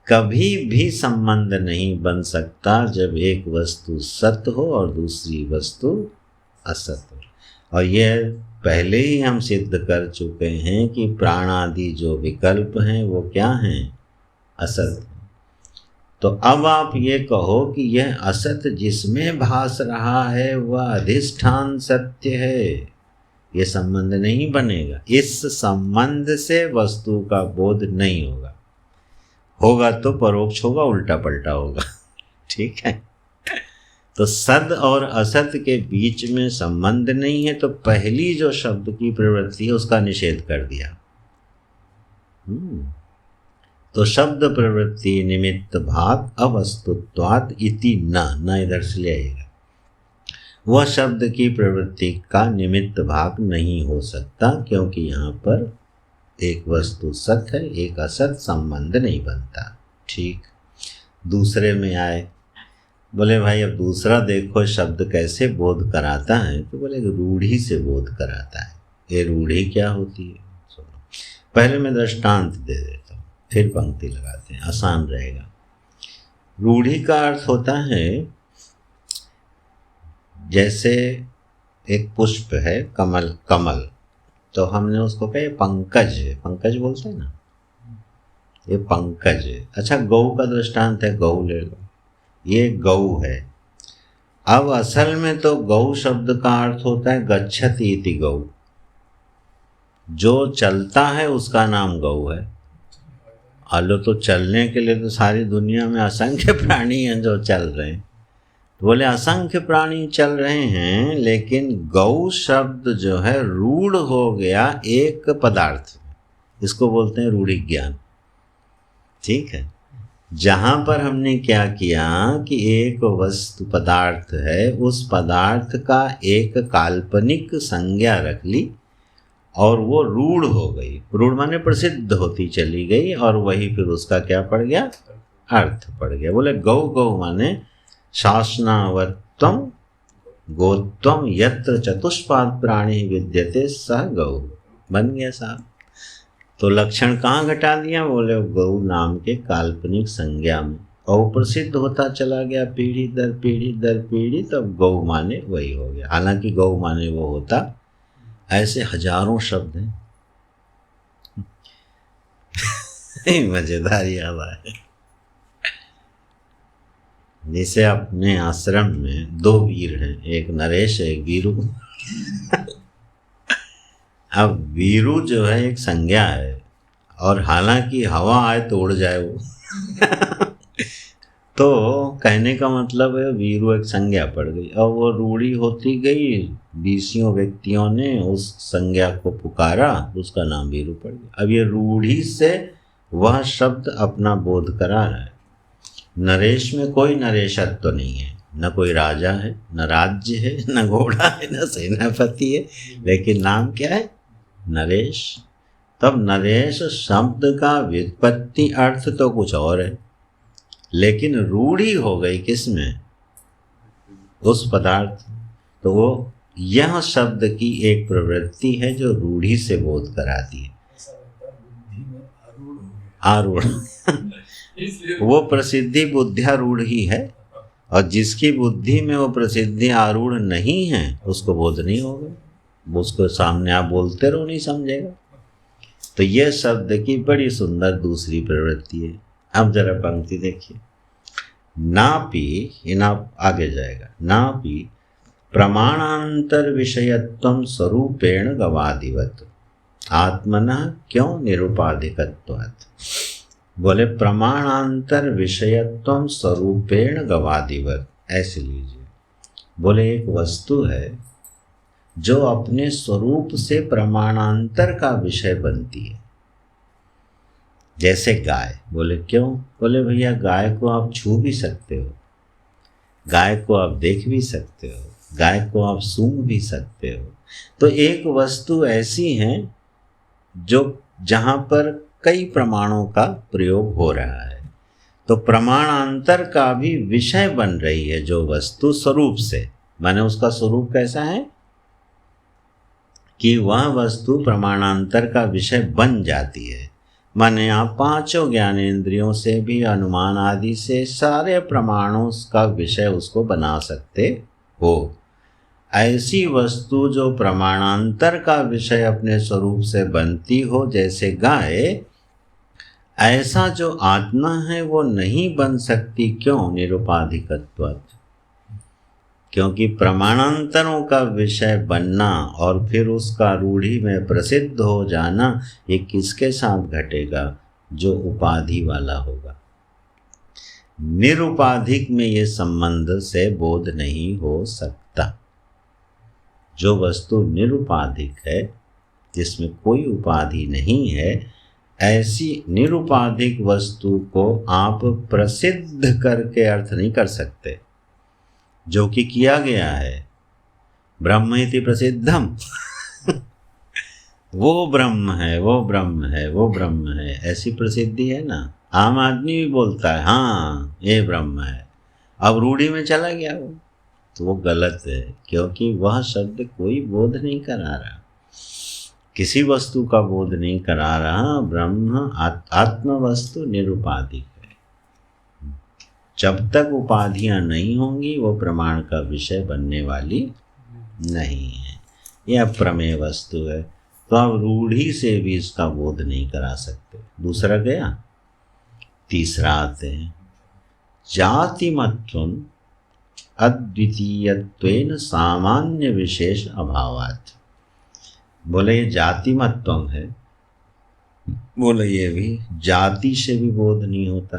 कभी भी संबंध नहीं बन सकता जब एक वस्तु सत्य हो और दूसरी वस्तु असत हो। और यह पहले ही हम सिद्ध कर चुके हैं कि प्राण आदि जो विकल्प हैं वो क्या हैं? असत। तो अब आप ये कहो कि यह असत जिसमें भास रहा है वह अधिष्ठान सत्य है, ये संबंध नहीं बनेगा। इस संबंध से वस्तु का बोध नहीं होगा। होगा तो परोक्ष होगा, उल्टा पलटा होगा। ठीक है, तो सद और असत के बीच में संबंध नहीं है, तो पहली जो शब्द की प्रवृत्ति है उसका निषेध कर दिया। तो शब्द प्रवृत्ति निमित्त भाग अवस्तुत्वात् इति न इधर से ले आएगा। वह शब्द की प्रवृत्ति का निमित्त भाग नहीं हो सकता, क्योंकि यहाँ पर एक वस्तु सत है, एक असत, संबंध नहीं बनता। ठीक, दूसरे में आए। बोले भाई अब दूसरा देखो शब्द कैसे बोध कराता है। तो बोले रूढ़ी से बोध कराता है। ये रूढ़ी क्या होती है? सुनो, पहले मैं दृष्टांत दे देता हूँ, फिर पंक्ति लगाते हैं, आसान रहेगा। रूढ़ी का अर्थ होता है जैसे एक पुष्प है, कमल, तो हमने उसको कहा पंकज है, पंकज बोलते हैं ना, ये पंकज है। अच्छा, गौ का दृष्टांत है, गौ ले लो, ये गौ है। अब असल में तो गौ शब्द का अर्थ होता है गच्छति इति गौ, जो चलता है उसका नाम गौ है। आलो तो चलने के लिए तो सारी दुनिया में असंख्य प्राणी हैं जो चल रहे हैं। तो बोले असंख्य प्राणी चल रहे हैं, लेकिन गौ शब्द जो है रूढ़ हो गया एक पदार्थ, इसको बोलते हैं रूढ़ि ज्ञान। ठीक है। जहाँ पर हमने क्या किया कि एक वस्तु पदार्थ है, उस पदार्थ का एक काल्पनिक संज्ञा रख ली और वो रूढ़ हो गई। रूढ़ माने प्रसिद्ध होती चली गई और वही फिर उसका क्या पड़ गया, अर्थ पड़ गया। बोले गौ गौ माने शासनावत्वम गोत्वम यत्र चतुष्पाद प्राणी विद्यते सह गौ, बन गया साहब। तो लक्षण कहाँ घटा दिया, बोले गौ नाम के काल्पनिक संज्ञा में, और प्रसिद्ध होता चला गया पीढ़ी दर पीढ़ी दर पीढ़ी, तब गौ माने वही हो गया। हालांकि गौ माने वो होता, ऐसे हजारों शब्द हैं। मजेदार याद आए, जैसे अपने आश्रम में दो वीर हैं, एक नरेश एक वीरू। अब वीरू जो है एक संज्ञा है, और हालांकि हवा आए तो उड़ जाए वो। तो कहने का मतलब है वीरू एक संज्ञा पड़ गई, और वो रूढ़ी होती गई, 20 व्यक्तियों ने उस संज्ञा को पुकारा, उसका नाम वीरू पड़ गया। अब ये रूढ़ी से वह शब्द अपना बोध करा रहा है। नरेश में कोई नरेशत्व तो नहीं है, न कोई राजा है, न राज्य है, न घोड़ा है, न सेनापति है, लेकिन नाम क्या है, नरेश। तब नरेश शब्द का व्युत्पत्ति अर्थ तो कुछ और है, लेकिन रूढ़ी हो गई किसमें, उस पदार्थ। तो वो यह शब्द की एक प्रवृत्ति है जो रूढ़ी से बोध कराती है। आरूढ़ वो प्रसिद्धि बुद्धियारूढ़ ही है, और जिसकी बुद्धि में वो प्रसिद्धि आरूढ़ नहीं है उसको बोध नहीं होगा। उसको सामने आप बोलते रहो नहीं समझेगा। तो यह शब्द की बड़ी सुंदर दूसरी प्रवृत्ति है। अब जरा पंक्ति देखिए, नापि, ना आगे जाएगा, नापि प्रमाणांतर विषयत्वं स्वरूपेण गवादिवत आत्मनः क्यों निरुपाधिकत्वात्। बोले प्रमाणांतर विषयत्वं स्वरूपेण गवादिवत, ऐसे लीजिए। बोले एक वस्तु है जो अपने स्वरूप से प्रमाणांतर का विषय बनती है, जैसे गाय। बोले क्यों, बोले भैया गाय को आप छू भी सकते हो, गाय को आप देख भी सकते हो, गाय को आप सूंघ भी सकते हो। तो एक वस्तु ऐसी है जो जहाँ पर कई प्रमाणों का प्रयोग हो रहा है, तो प्रमाणांतर का भी विषय बन रही है जो वस्तु स्वरूप से। माने उसका स्वरूप कैसा है कि वह वस्तु प्रमाणांतर का विषय बन जाती है। माने आप 5 ज्ञानेंद्रियों से भी, अनुमान आदि से सारे प्रमाणों का विषय उसको बना सकते हो। ऐसी वस्तु जो प्रमाणांतर का विषय अपने स्वरूप से बनती हो, जैसे गाय, ऐसा जो आत्मा है वो नहीं बन सकती। क्यों, निरुपाधिकत्वात्, क्योंकि प्रमाणांतरों का विषय बनना और फिर उसका रूढ़ी में प्रसिद्ध हो जाना, ये किसके साथ घटेगा, जो उपाधि वाला होगा। निरुपाधिक में ये संबंध से बोध नहीं हो सकता। जो वस्तु निरुपाधिक है, जिसमें कोई उपाधि नहीं है, ऐसी निरुपाधिक वस्तु को आप प्रसिद्ध करके अर्थ नहीं कर सकते, जो कि किया गया है। ब्रह्म इति प्रसिद्धम। वो ब्रह्म है, वो ब्रह्म है, वो ब्रह्म है, ऐसी प्रसिद्धि है ना। आम आदमी भी बोलता है हाँ ये ब्रह्म है, अब रूढ़ी में चला गया वो, तो वो गलत है, क्योंकि वह शब्द कोई बोध नहीं करा रहा, किसी वस्तु का बोध नहीं करा रहा। ब्रह्म आत्म वस्तु निरुपाधिक है। जब तक उपाधियां नहीं होंगी वो प्रमाण का विषय बनने वाली नहीं है। यह अप्रमेय वस्तु है, तो आप रूढ़ी से भी इसका बोध नहीं करा सकते। दूसरा गया, तीसरा आते हैं, जातिमत्वम् अद्वितीयत्वेन सामान्य विशेष अभावात्। बोले ये जातिमत्वम है, बोले ये भी जाति से भी बोध नहीं होता।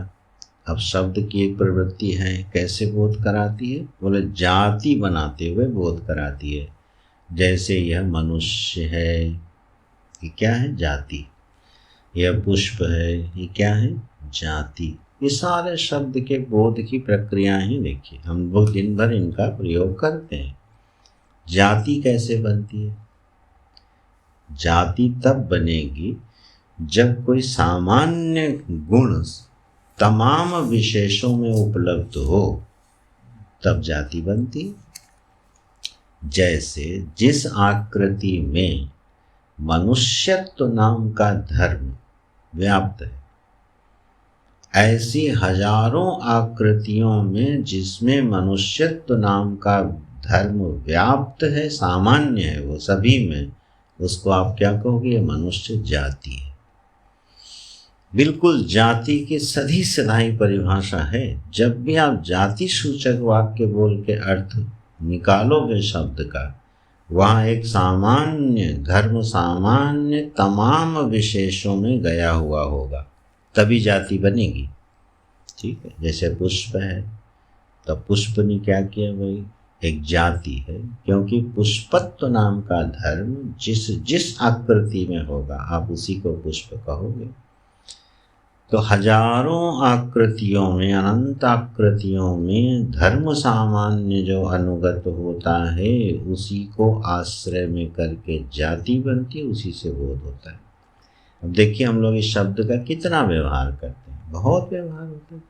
अब शब्द की एक प्रवृत्ति है, कैसे बोध कराती है, बोले जाति बनाते हुए बोध कराती है। जैसे यह मनुष्य है, ये क्या है, जाति। यह पुष्प है, ये क्या है, जाति, ये सारे शब्द के बोध की प्रक्रिया ही देखिए, हम लोग दिन भर इनका प्रयोग करते हैं। जाति कैसे बनती है? जाति तब बनेगी जब कोई सामान्य गुण तमाम विशेषों में उपलब्ध हो, तब जाति बनती है। जैसे जिस आकृति में मनुष्यत्व नाम का धर्म व्याप्त है, ऐसी हजारों आकृतियों में जिसमें मनुष्यत्व नाम का धर्म व्याप्त है, सामान्य है वो सभी में, उसको आप क्या कहोगे? ये मनुष्य जाति है। बिल्कुल जाति की सदी सदाई परिभाषा है। जब भी आप जाति सूचक वाक्य बोल के अर्थ निकालोगे शब्द का, वहाँ एक सामान्य धर्म, सामान्य तमाम विशेषों में गया हुआ होगा, तभी जाति बनेगी। ठीक है, जैसे पुष्प है, तब पुष्प ने क्या किया भाई? एक जाति है, क्योंकि पुष्पत्व नाम का धर्म जिस आकृति में होगा, आप उसी को पुष्प कहोगे। तो हजारों आकृतियों में, अनंत आकृतियों में धर्म सामान्य जो अनुगत होता है, उसी को आश्रय में करके जाति बनती है, उसी से बोध होता है। अब देखिए, हम लोग इस शब्द का कितना व्यवहार करते हैं, बहुत व्यवहार होता है।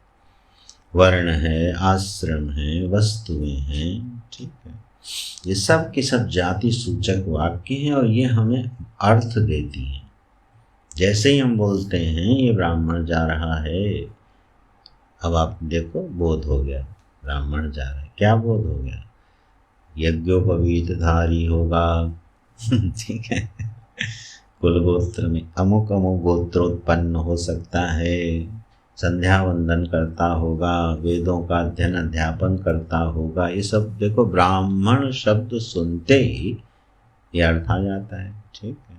वर्ण है, आश्रम है, वस्तुएं हैं, ठीक है, ये सब के सब जाति सूचक वाक्य हैं और ये हमें अर्थ देती हैं। जैसे ही हम बोलते हैं ये ब्राह्मण जा रहा है, अब आप देखो बोध हो गया, ब्राह्मण जा रहा है, क्या बोध हो गया? यज्ञोपवीत धारी होगा, ठीक है, कुल गोत्र में अमुक अमुक गोत्रोत्पन्न हो सकता है, संध्या वंदन करता होगा, वेदों का अध्ययन अध्यापन करता होगा, ये सब देखो ब्राह्मण शब्द सुनते ही ये अर्थ आ जाता है। ठीक है,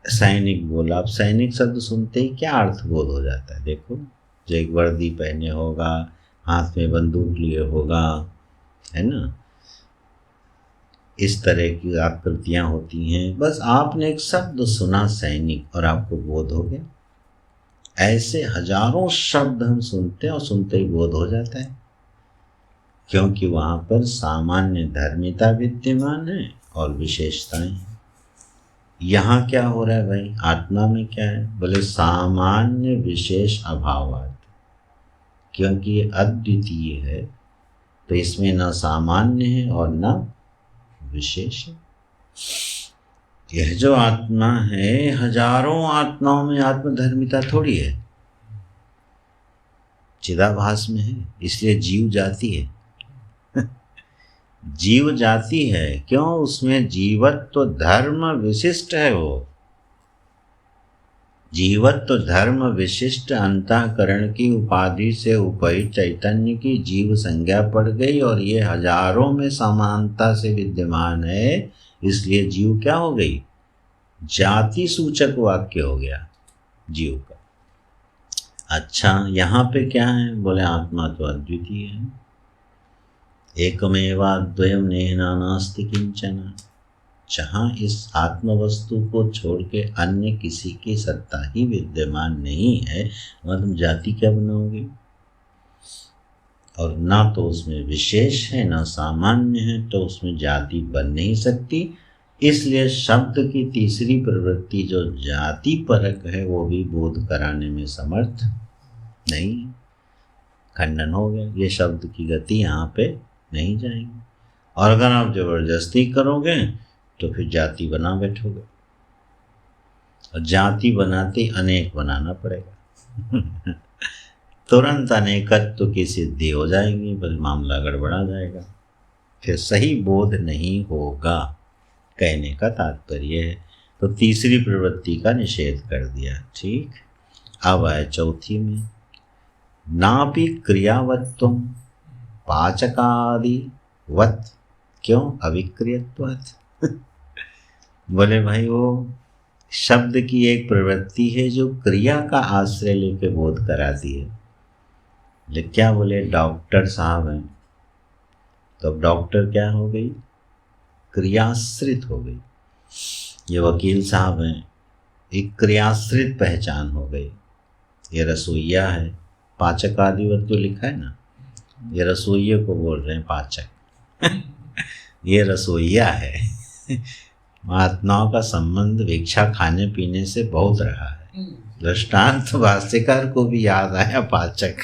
सैनिक बोला, अब सैनिक शब्द सुनते ही क्या अर्थ बोध हो जाता है? देखो, जो एक वर्दी पहने होगा, हाथ में बंदूक लिए होगा, है ना, इस तरह की आकृतियां होती हैं। बस आपने एक शब्द सुना सैनिक और आपको बोध हो गया। ऐसे हजारों शब्द हम सुनते हैं और सुनते ही बोध हो जाता है, क्योंकि वहां पर सामान्य धर्मिता विद्यमान है और विशेषताएं हैं। यहाँ क्या हो रहा है भाई? आत्मा में क्या है? बोले सामान्य विशेष अभावात, क्योंकि ये अद्वितीय है, तो इसमें न सामान्य है और न विशेष है। यह जो आत्मा है, हजारों आत्माओं में आत्मधर्मिता थोड़ी है, चिदाभास में है, इसलिए जीव जाति है। जीव जाति है क्यों? उसमें जीवत्व तो धर्म विशिष्ट है। वो जीवत्व तो धर्म विशिष्ट अंतःकरण की उपाधि से उपहित चैतन्य की जीव संज्ञा पड़ गई और ये हजारों में समानता से विद्यमान है, इसलिए जीव क्या हो गई? जाति सूचक वाक्य हो गया जीव का। अच्छा, यहाँ पे क्या है? बोले आत्मा तो अद्वितीय है, एकमेवाद्वयं नेहा नास्ति किंचन। जहाँ इस आत्म वस्तु को छोड़ के अन्य किसी की सत्ता ही विद्यमान नहीं है, वह तुम जाति क्या बनाओगे? और ना तो उसमें विशेष है ना सामान्य है, तो उसमें जाति बन नहीं सकती। इसलिए शब्द की तीसरी प्रवृत्ति जो जाति परक है, वो भी बोध कराने में समर्थ नहीं, खंडन हो गया। ये शब्द की गति यहाँ पे नहीं जाएगी, और अगर आप जबरदस्ती करोगे तो फिर जाति बना बैठोगे, और जाति बनाते अनेक बनाना पड़ेगा। तुरंत अनेकत्व की सिद्धि हो जाएगी, बस मामला गड़बड़ा जाएगा, फिर सही बोध नहीं होगा, कहने का तात्पर्य है। तो तीसरी प्रवृत्ति का निषेध कर दिया। ठीक, अब आए चौथी में, नापि क्रियावत्वम पाचकादिवत, क्यों? अविक्रियत्वात्। बोले भाई, वो शब्द की एक प्रवृत्ति है जो क्रिया का आश्रय लेके बोध कराती है। लेकिन क्या बोले? डॉक्टर साहब हैं, तो अब डॉक्टर क्या हो गई? क्रियाश्रित हो गई। ये वकील साहब हैं, एक क्रियाश्रित पहचान हो गई। ये रसोइया है, पाचक आदिवत तो लिखा है ना, ये रसोइये को बोल रहे हैं पाचक ये रसोइया है महात्माओं का संबंध भिक्षा खाने पीने से बहुत रहा है। दृष्टांत भाष्यकार को भी याद आया पाचक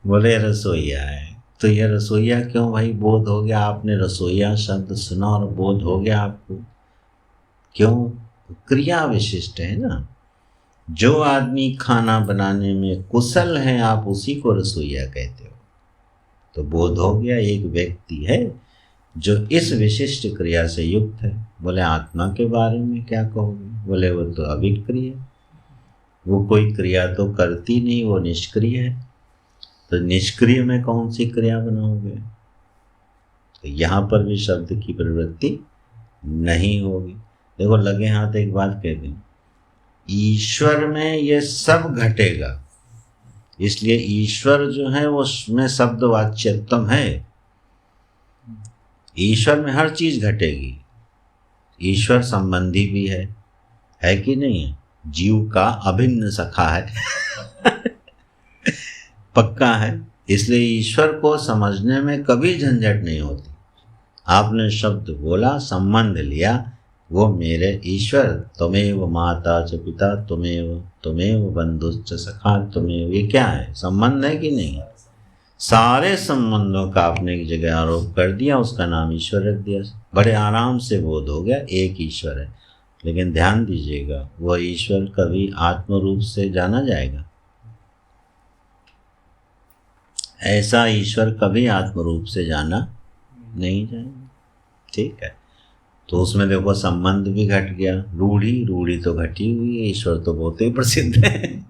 बोले रसोइया है। तो ये रसोइया क्यों भाई बोध हो गया? आपने रसोइया शब्द सुना और बोध हो गया आपको, क्यों? क्रिया विशिष्ट है ना। जो आदमी खाना बनाने में कुशल है आप उसी को रसोइया कहते हो। तो बोध हो गया एक व्यक्ति है जो इस विशिष्ट क्रिया से युक्त है। बोले आत्मा के बारे में क्या कहोगे? बोले वो तो अभिक्रिय, वो कोई क्रिया तो करती नहीं, वो निष्क्रिय है। तो निष्क्रिय में कौन सी क्रिया बनाओगे? तो यहाँ पर भी शब्द की प्रवृत्ति नहीं होगी। देखो लगे हाथ एक बात कह दें, ईश्वर में ये सब घटेगा, इसलिए ईश्वर जो है वो उसमें शब्द वाच्यत्वम है। ईश्वर में हर चीज घटेगी। ईश्वर संबंधी भी है कि नहीं है? जीव का अभिन्न सखा है पक्का है। इसलिए ईश्वर को समझने में कभी झंझट नहीं होती। आपने शब्द बोला, संबंध लिया, वो मेरे ईश्वर, त्वमेव माता च पिता त्वमेव बंधुश्च सखा त्वमेव, ये क्या है? संबंध है कि नहीं? सारे संबंधों का आपने एक जगह आरोप कर दिया, उसका नाम ईश्वर रख दिया। बड़े आराम से बोध हो गया एक ईश्वर है। लेकिन ध्यान दीजिएगा, वह ईश्वर कभी आत्म रूप से जाना जाएगा? ऐसा ईश्वर कभी आत्म रूप से जाना नहीं जाएगा। ठीक है, तो उसमें देखो संबंध भी घट गया। रूढ़ी तो घटी हुई है, ईश्वर तो बहुत ही प्रसिद्ध है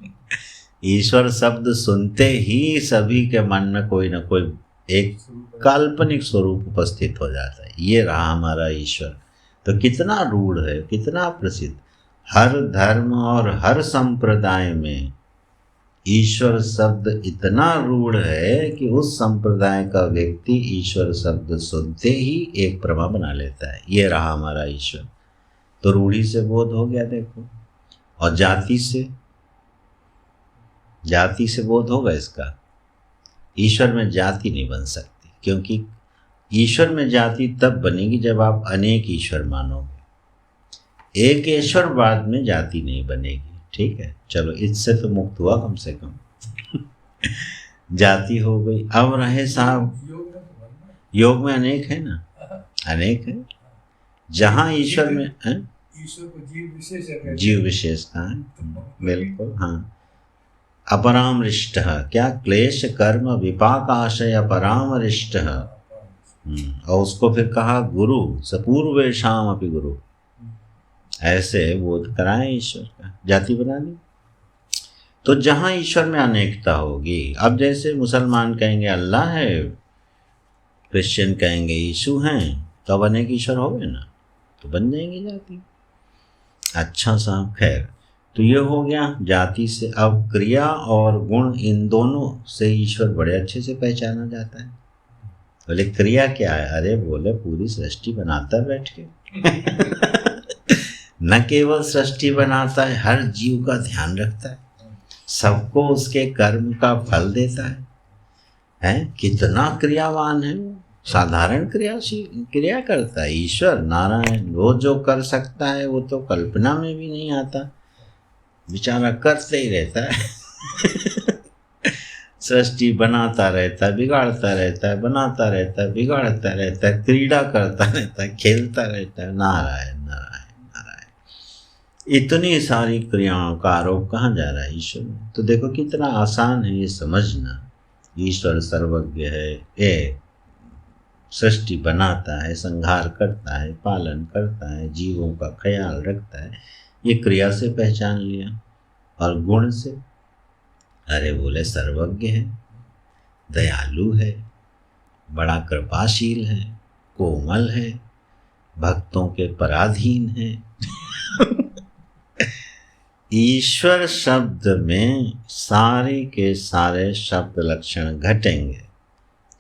ईश्वर शब्द सुनते ही सभी के मन में कोई ना कोई एक काल्पनिक स्वरूप उपस्थित हो जाता है, ये रहा हमारा ईश्वर। तो कितना रूढ़ है, कितना प्रसिद्ध। हर धर्म और हर संप्रदाय में ईश्वर शब्द इतना रूढ़ है कि उस संप्रदाय का व्यक्ति ईश्वर शब्द सुनते ही एक प्रमा बना लेता है, ये रहा हमारा ईश्वर। तो रूढ़ी से बोध हो गया देखो। और जाति से बोध होगा इसका। ईश्वर में जाति नहीं बन सकती, क्योंकि ईश्वर में जाति तब बनेगी जब आप अनेक ईश्वर मानोगे। एक ईश्वर बाद में जाति नहीं बनेगी। ठीक है, चलो इससे तो मुक्त हुआ कम से कम जाति हो गई। अब रहे साहब, योग में अनेक है ना, अनेक है। जहाँ ईश्वर में है, ईश्वर को जीव विशेष कहा है, बिल्कुल हाँ। अपरामृष्ट, क्या? क्लेश कर्म विपाक आशय अपरामृष्ट। और उसको फिर कहा गुरु, सपूर्वेशाम अपि गुरु। ऐसे बोध कराएं ईश्वर का, जाति बना दी। तो जहाँ ईश्वर में अनेकता होगी, अब जैसे मुसलमान कहेंगे अल्लाह है, क्रिश्चियन कहेंगे यीशु हैं, तो अब अनेक ईश्वर हो गए ना, तो बन जाएंगी जाति। अच्छा साहब, खैर, तो ये हो गया जाति से। अब क्रिया और गुण, इन दोनों से ईश्वर बड़े अच्छे से पहचाना जाता है। बोले क्रिया क्या है? अरे बोले पूरी सृष्टि बनाता है बैठ के न केवल सृष्टि बनाता है, हर जीव का ध्यान रखता है, सबको उसके कर्म का फल देता है? कितना क्रियावान है वो। साधारण क्रिया करता है ईश्वर नारायण। वो जो कर सकता है वो तो कल्पना में भी नहीं आता, बेचारा करते ही रहता है सृष्टि बनाता रहता है, बिगाड़ता रहता है, बनाता रहता है, बिगाड़ता रहता है, क्रीड़ा करता रहता है, खेलता रहता है। नारायण नारायण नारायण। इतनी सारी क्रियाओं का आरोप कहाँ जा रहा है ईश्वर में? तो देखो कितना आसान है ये समझना। ईश्वर सर्वज्ञ है, ये सृष्टि बनाता है, संहार करता है, पालन करता है, जीवों का ख्याल रखता है। ये क्रिया से पहचान लिया। और गुण से, अरे बोले सर्वज्ञ है, दयालु है, बड़ा कृपाशील है, कोमल है, भक्तों के पराधीन है ईश्वर शब्द में सारे के सारे शब्द लक्षण घटेंगे।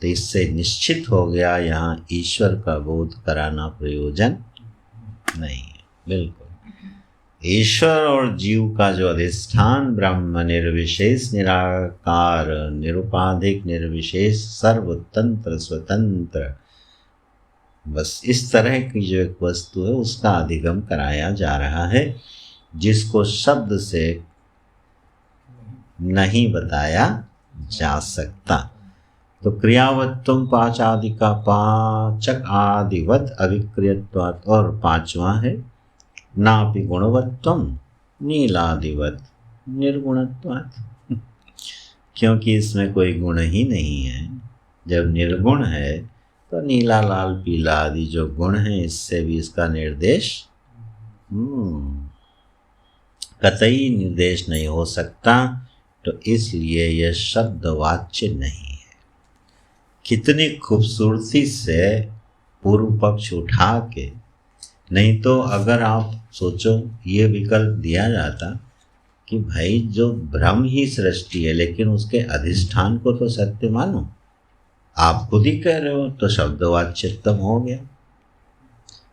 तो इससे निश्चित हो गया यहाँ ईश्वर का बोध कराना प्रयोजन नहीं है। बिल्कुल ईश्वर और जीव का जो अधिष्ठान ब्रह्म निर्विशेष निराकार निरुपाधिक निर्विशेष सर्वतंत्र स्वतंत्र, बस इस तरह की जो एक वस्तु है उसका अधिगम कराया जा रहा है, जिसको शब्द से नहीं बताया जा सकता। तो क्रियावत्तम पांच आदि का पाचक आदिवत अविक्रियत्वात्, और पांचवा है नापि गुणवत्तम नीलादिवत निर्गुणत्वात्, क्योंकि इसमें कोई गुण ही नहीं है। जब निर्गुण है तो नीला लाल पीला आदि जो गुण है इससे भी इसका निर्देश कतई निर्देश नहीं हो सकता, तो इसलिए यह शब्द वाच्य नहीं है। कितनी खूबसूरती से पूर्व पक्ष उठा के, नहीं तो अगर आप सोचो ये विकल्प दिया जाता कि भाई जो ब्रह्म ही सृष्टि है लेकिन उसके अधिष्ठान को तो सत्य मानो, आप खुद ही कह रहे हो, तो शब्दवाच्यत्म हो गया,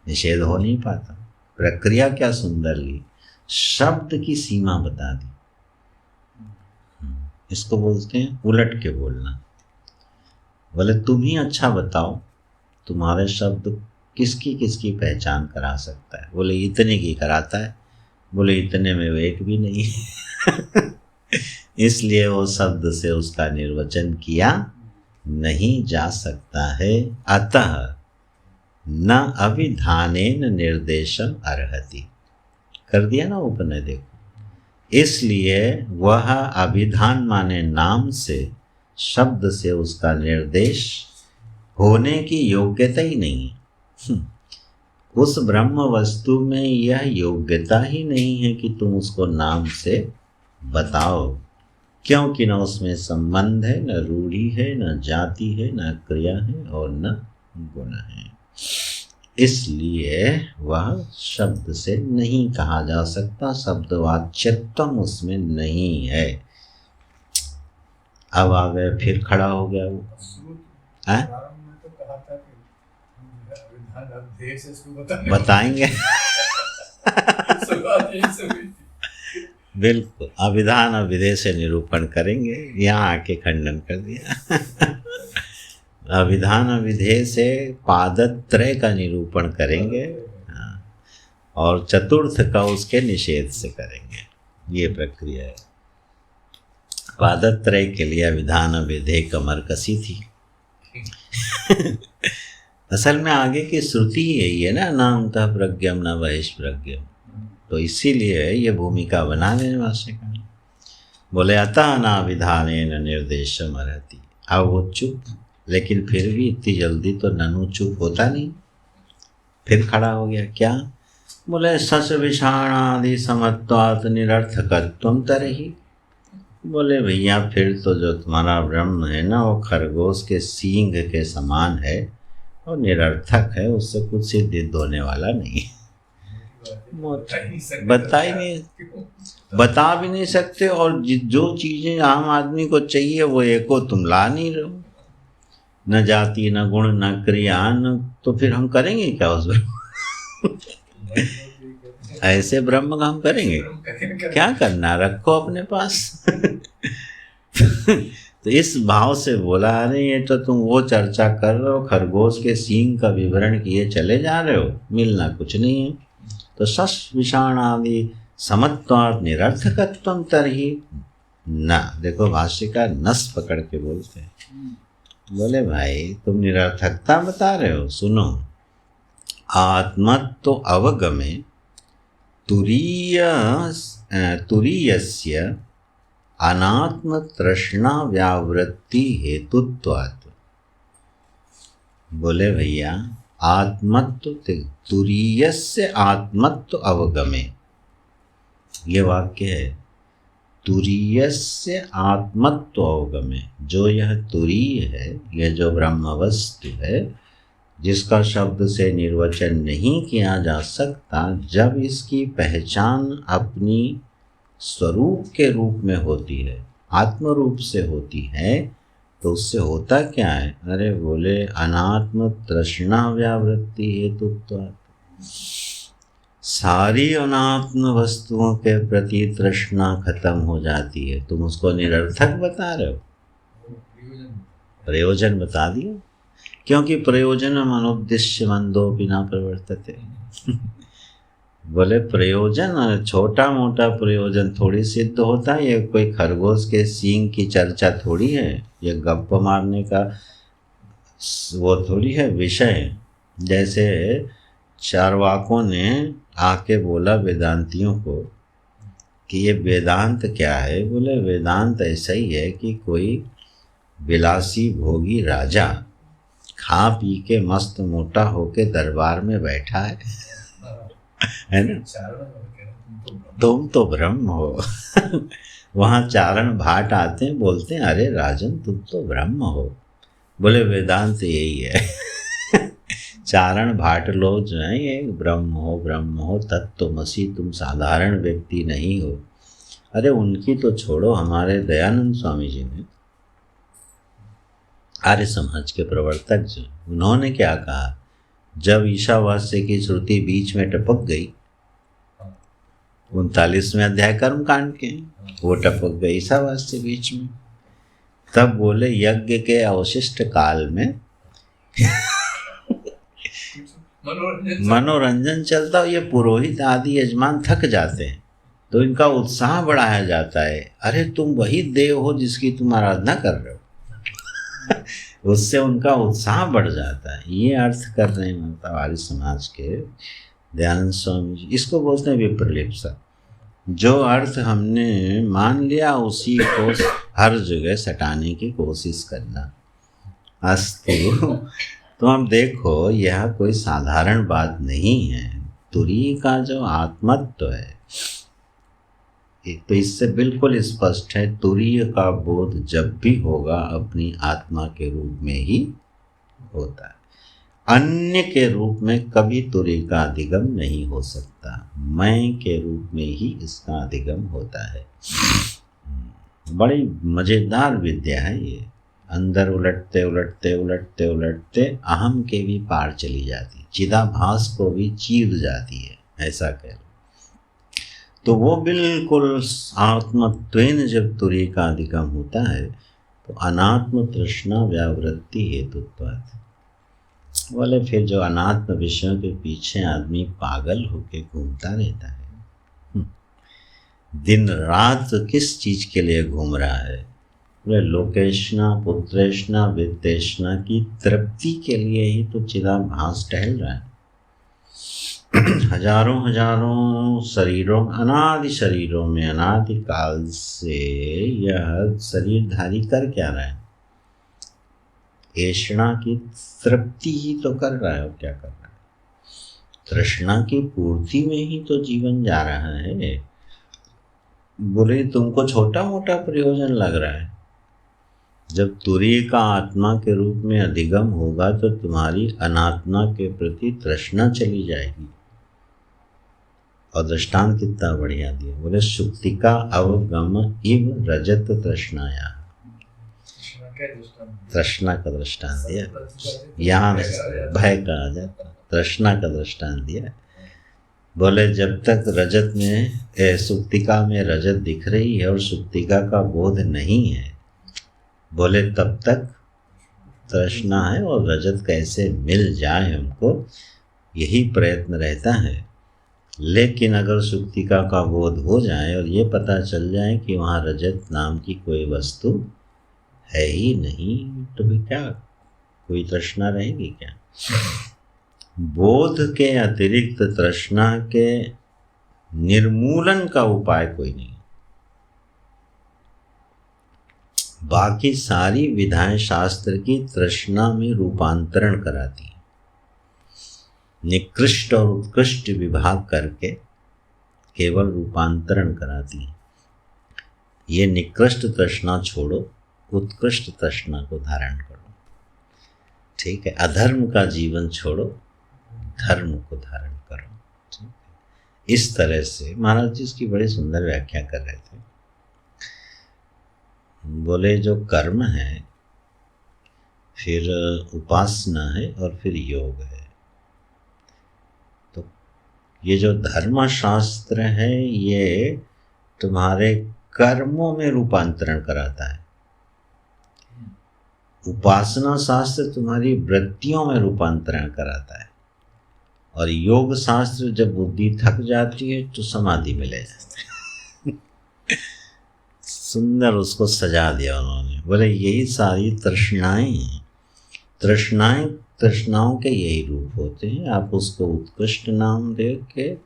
निषेध हो नहीं पाता। प्रक्रिया क्या सुंदर ली, शब्द की सीमा बता दी। इसको बोलते हैं उलट के बोलना। बोले तुम ही अच्छा बताओ, तुम्हारे शब्द किसकी किसकी पहचान करा सकता है। बोले इतने की कराता है, बोले इतने में एक भी नहीं है। इसलिए वो शब्द से उसका निर्वचन किया नहीं जा सकता है। अतः न अभिधानेन निर्देशम अर्हति, कर दिया ना उपनय, देखो। इसलिए वह अभिधान माने नाम से, शब्द से उसका निर्देश होने की योग्यता ही नहीं है। उस ब्रह्म वस्तु में यह योग्यता ही नहीं है कि तुम उसको नाम से बताओ, क्योंकि न उसमें संबंध है, न रूढ़ी है, न जाति है, न क्रिया है और न गुण है। इसलिए वह शब्द से नहीं कहा जा सकता, शब्दवाच्यत्म उसमें नहीं है। अब आ गए, फिर खड़ा हो गया वो है? बताएंगे। बिल्कुल, अभिधान अविधेय से निरूपण करेंगे। यहाँ आके खंडन कर दिया। अभिधान अविधेय से पादत्रय का निरूपण करेंगे, और चतुर्थ का उसके निषेध से करेंगे। ये प्रक्रिया है। पादत्रय के लिए अभिधान अविधेय कमर कसी थी। असल में आगे की श्रुति ही यही है ना, न अंतः प्रज्ञम न बहिष्प्रज्ञम, तो इसीलिए ये भूमिका बना लेने वास्ते का। बोले अतः न विधानेन निर्देशम अर्हति। अब वो चुप, लेकिन फिर भी इतनी जल्दी तो ननु चुप होता नहीं, फिर खड़ा हो गया। क्या बोले? सस विषाणादि समत्वात् निरर्थकत्वम तरहि। बोले भैया फिर तो जो तुम्हारा ब्रह्म है ना वो खरगोश के सींग के समान है और निरर्थक है, उससे कुछ सिद्ध होने वाला नहीं। बता भी नहीं सकते, और जो चीज़ें आम आदमी को चाहिए वो एको तुम ला नहीं रहे हो, न जाति न गुण न क्रिया न, तो फिर हम करेंगे क्या उस ब्रह्म? ऐसे ब्रह्म का हम करेंगे क्या? करना रखो अपने पास। तो इस भाव से बोला, अरे ये तो तुम वो चर्चा कर रहे हो, खरगोश के सींग का विवरण किए चले जा रहे हो, मिलना कुछ नहीं है। तो शश विषाण आदि समत्वात् निरर्थकत्वम तरहि न। देखो भाष्यकार नस पकड़ के बोलते हैं। बोले भाई तुम निरर्थकता बता रहे हो, सुनो। आत्मत्व अवगमे तुरीयस्य अनात्म तृष्णा व्यावृत्ति हेतुत्वात्। बोले भैया आत्मत्व तुरीयस्य आत्मत्व अवगमे, ये वाक्य है। तुरीयस्य आत्मत्व अवगमे, जो यह तुरीय है, यह जो ब्रह्म वस्तु है जिसका शब्द से निर्वचन नहीं किया जा सकता, जब इसकी पहचान अपनी स्वरूप के रूप में होती है, आत्म रूप से होती है, तो उससे होता क्या है? अरे बोले अनात्म तृष्णा व्यावृत्ति हेतुत्वात्। सारी अनात्म वस्तुओं के प्रति तृष्णा खत्म हो जाती है। तुम उसको निरर्थक बता रहे हो, प्रयोजन बता दिया, क्योंकि प्रयोजनम अनुद्दिश्य मंदो बिना प्रवर्तते। बोले प्रयोजन छोटा मोटा प्रयोजन थोड़ी सिद्ध होता है, ये कोई खरगोश के सींग की चर्चा थोड़ी है, ये गप्प मारने का वो थोड़ी है विषय। जैसे चारवाकों ने आके बोला वेदांतियों को कि ये वेदांत क्या है, बोले वेदांत ऐसा ही है कि कोई विलासी भोगी राजा खा पी के मस्त मोटा होके दरबार में बैठा है ना, तुम तो ब्रह्म हो। वहाँ चारण भाट आते हैं, बोलते हैं अरे राजन तुम तो ब्रह्म हो। बोले वेदांत यही है। चारण भाट लोग जो हैं ये ब्रह्म हो तत्त्वमसि, तुम साधारण व्यक्ति नहीं हो। अरे उनकी तो छोड़ो, हमारे दयानंद स्वामी जी ने, आर्य समाज के प्रवर्तक जो, उन्होंने क्या कहा, जब ईशावास्य की श्रुति बीच में टपक गई, 39वें अध्याय कर्म कांड के, वो टपक गई ईशावास्य बीच में, तब बोले यज्ञ के अवशिष्ट काल में मनोरंजन चलता हो, ये पुरोहित आदि यजमान थक जाते हैं तो इनका उत्साह बढ़ाया जाता है। अरे तुम वही देव हो जिसकी तुम आराधना कर रहे हो। उससे उनका उत्साह बढ़ जाता है। ये अर्थ कर रहे हैं मतलब आर्य समाज के दयानंद स्वामी जी। इसको बोलते हैं विप्रलिप्सा। जो अर्थ हमने मान लिया उसी को हर जगह सटाने की कोशिश करना। अस्तु, तो हम देखो यह कोई साधारण बात नहीं है। तुरीय का जो आत्मत्व है, तो इससे बिल्कुल स्पष्ट है, तुरीय का बोध जब भी होगा अपनी आत्मा के रूप में ही होता है। अन्य के रूप में कभी तुरीय का अधिगम नहीं हो सकता। मैं के रूप में ही इसका अधिगम होता है। बड़ी मज़ेदार विद्या है ये। अंदर उलटते उलटते उलटते उलटते अहम के भी पार चली जाती, चिदाभास को भी चीर जाती है, ऐसा कह लो। तो वो बिल्कुल आत्मत्वेन जब तुरीय का अधिगम होता है तो अनात्म तृष्णा व्यावृत्ति हेतुत्वात्। बोले फिर जो अनात्म विषयों के पीछे आदमी पागल होके घूमता रहता है, दिन रात किस चीज के लिए घूम रहा है? बोले लोकेशना पुत्रेशना वित्तेशना की तृप्ति के लिए ही तो चिदाभास टहल रहा है। हजारों हजारों शरीरों, अनादि शरीरों में अनादि काल से यह शरीरधारी कर क्या रहा है? ऐषणा की तृप्ति ही तो कर रहा है। और क्या कर रहा है? तृष्णा की पूर्ति में ही तो जीवन जा रहा है। बोले तुमको छोटा मोटा प्रयोजन लग रहा है। जब तुरीय का आत्मा के रूप में अधिगम होगा तो तुम्हारी अनात्मा के प्रति तृष्णा चली जाएगी। और दृष्टांत कितना बढ़िया दिया। बोले सुक्तिका अवगम इव रजत तृष्णाया। तृष्णा का दृष्टांत दिया, यहाँ भय का आ जाता, तृष्णा का दृष्टांत दिया। बोले जब तक रजत में सुक्तिका में रजत दिख रही है और सुक्तिका का बोध नहीं है, बोले तब तक तृष्णा है। और रजत कैसे मिल जाए हमको, यही प्रयत्न रहता है। लेकिन अगर सुक्तिका का बोध हो जाए और ये पता चल जाए कि वहाँ रजत नाम की कोई वस्तु है ही नहीं, तो भी क्या कोई तृष्णा रहेगी क्या? बोध के अतिरिक्त तृष्णा के निर्मूलन का उपाय कोई नहीं। बाकी सारी विधाएं शास्त्र की तृष्णा में रूपांतरण कराती हैं, निकृष्ट और उत्कृष्ट विभाग करके केवल रूपांतरण कराती हैं। ये निकृष्ट तृष्णा छोड़ो, उत्कृष्ट तृष्णा को धारण करो। ठीक है, अधर्म का जीवन छोड़ो, धर्म को धारण करो। ठीक है, इस तरह से महाराज जी इसकी बड़ी सुंदर व्याख्या कर रहे थे। बोले जो कर्म है, फिर उपासना है और फिर योग है। तो ये जो धर्मशास्त्र है ये तुम्हारे कर्मों में रूपांतरण कराता है, उपासना शास्त्र तुम्हारी वृत्तियों में रूपांतरण कराता है, और योग शास्त्र जब बुद्धि थक जाती है तो समाधि में ले जाते हैं। सुंदर उसको सजा दिया उन्होंने, बोले यही सारी तृष्णाएं हैं, तृष्णाओं के यही रूप होते हैं। आप उसको उत्कृष्ट नाम दे के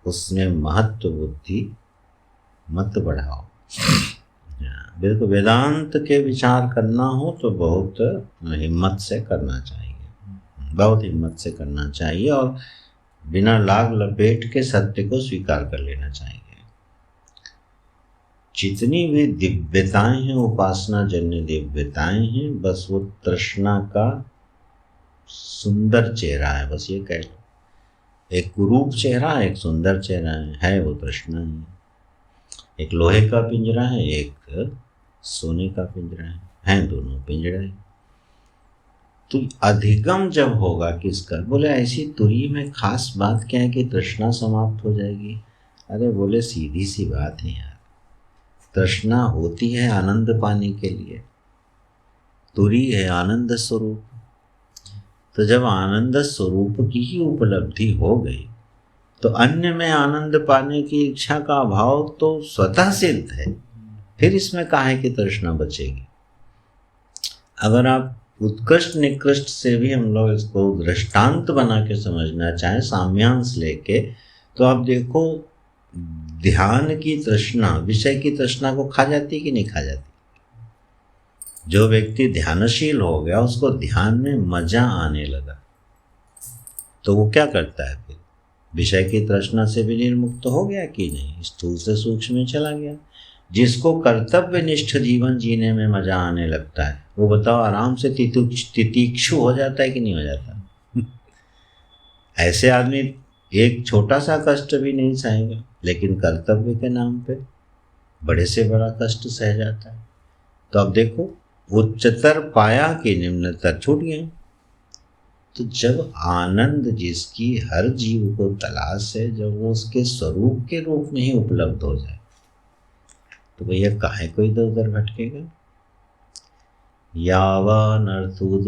उसमें महत्व बुद्धि मत बढ़ाओ। बिल्कुल वेदांत के विचार करना हो तो बहुत हिम्मत से करना चाहिए, बहुत हिम्मत से करना चाहिए, और बिना लाग लपेट के सत्य को स्वीकार कर लेना चाहिए। जितनी भी दिव्यताएं हैं, उपासना जन्य दिव्यताएं हैं, बस वो तृष्णा का सुंदर चेहरा है, बस ये कह लो। एक कुरूप चेहरा, एक सुंदर चेहरा है वो तृष्णा है। एक लोहे का पिंजरा है, एक सोने का पिंजरा है दोनों पिंजरा। तो अधिगम जब होगा किसका, बोले ऐसी तुरी में खास बात क्या है कि तृष्णा समाप्त हो जाएगी। अरे बोले सीधी सी बात है यार, तृष्णा होती है आनंद पाने के लिए, तुरी है आनंद स्वरूप। तो जब आनंद स्वरूप की ही उपलब्धि हो गई तो अन्य में आनंद पाने की इच्छा का अभाव तो स्वतः सिद्ध है, फिर इसमें काहे की तृष्णा बचेगी। अगर आप उत्कृष्ट निकृष्ट से भी हम लोग इसको दृष्टांत बना के समझना चाहें, साम्यांश लेके, तो आप देखो ध्यान की तृष्णा, विषय की तृष्णा को खा जाती कि नहीं खा जाती। जो व्यक्ति ध्यानशील हो गया, उसको ध्यान में मजा आने लगा, तो वो क्या करता है फिर, विषय की तृष्णा से भी निर्मुक्त हो गया कि नहीं, स्थूल से सूक्ष्म में चला गया। जिसको कर्तव्यनिष्ठ जीवन जीने में मजा आने लगता है, वो बताओ आराम से तितिक्षु हो जाता है कि नहीं हो जाता। ऐसे आदमी एक छोटा सा कष्ट भी नहीं सहेगा, लेकिन कर्तव्य के नाम पे बड़े से बड़ा कष्ट सह जाता है। तो अब देखो उच्चतर पाया कि निम्नतर छूट गए। तो जब आनंद जिसकी हर जीव को तलाश है, जब वो उसके स्वरूप के रूप में ही उपलब्ध हो जाए, तो भैया काहे को इधर उधर भटकेगा। यावानर्थोदपाने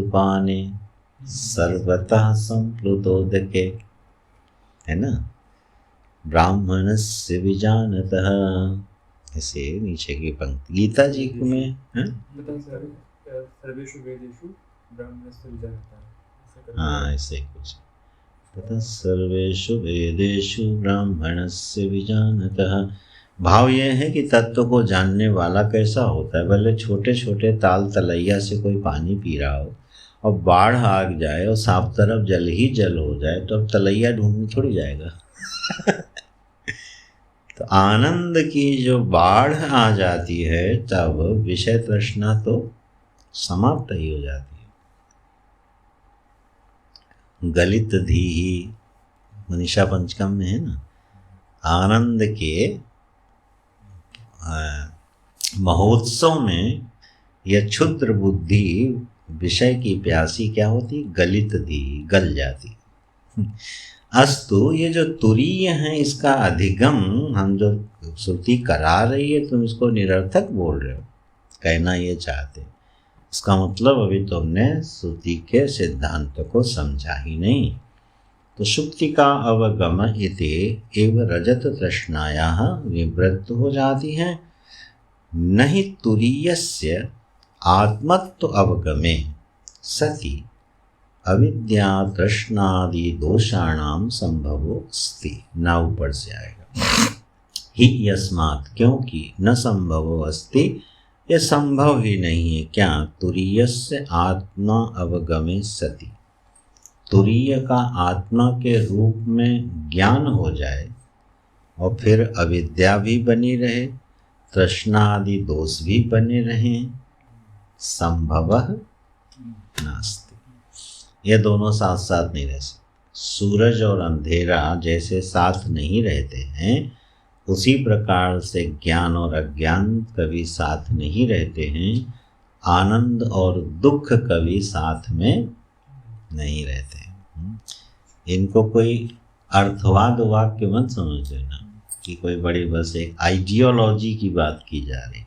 सर्वतः संप्लुतोदके, है ना, ब्राह्मणस्य विजानतः, ऐसे नीचे की पंक्ति गीता जी में है। सर्वेषु वेदेषु ब्राह्मणस्य विजानतः, हाँ ऐसे कुछ, तथा सर्वेषु वेदेषु ब्राह्मणस्य विजानतः। भाव ये है कि तत्व को जानने वाला कैसा होता है। भले छोटे छोटे ताल तलैया से कोई पानी पी रहा हो और बाढ़ आ जाए और साफ तरफ जल ही जल हो जाए, तो अब तलैया ढूंढने थोड़ी जाएगा। तो आनंद की जो बाढ़ आ जाती है, तब विषय तृष्णा तो समाप्त ही हो जाती है। गलित धी मनीषा पंचकम में है ना, आनंद के महोत्सव में यह क्षुद्र बुद्धि विषय की प्यासी क्या होती, गलित धी, गल जाती। अस्तु, ये जो तुरीय है इसका अधिगम हम जो श्रुति करा रही है, तुम इसको निरर्थक बोल रहे हो, कहना ये चाहते। इसका मतलब अभी तुमने श्रुति के सिद्धांत को समझा ही नहीं। तो शुक्ति का अवगम इति एव रजत तृष्णायाः निवृत्त हो जाती है। नहीं तुरीयस्य आत्मत्व अवगमे सति अविद्या तृष्णादि दोषाणाम संभवो अस्ति। ना ऊपर से आएगा ही यस्मात्, क्योंकि न संभवो अस्ति, यह संभव ही नहीं है। क्या, तुरीयस्य आत्मा अवगमे सति, तुरीय का आत्मा के रूप में ज्ञान हो जाए और फिर अविद्या भी बनी रहे, तृष्णा आदि दोष भी बने रहें, संभवः नास्ति। ये दोनों साथ साथ नहीं रह सकते। सूरज और अंधेरा जैसे साथ नहीं रहते हैं, उसी प्रकार से ज्ञान और अज्ञान कभी साथ नहीं रहते हैं, आनंद और दुख कभी साथ में नहीं रहते हैं। इनको कोई अर्थवाद वाक्य मत समझ लेना कि कोई बड़ी बस एक आइडियोलॉजी की बात की जा रही है।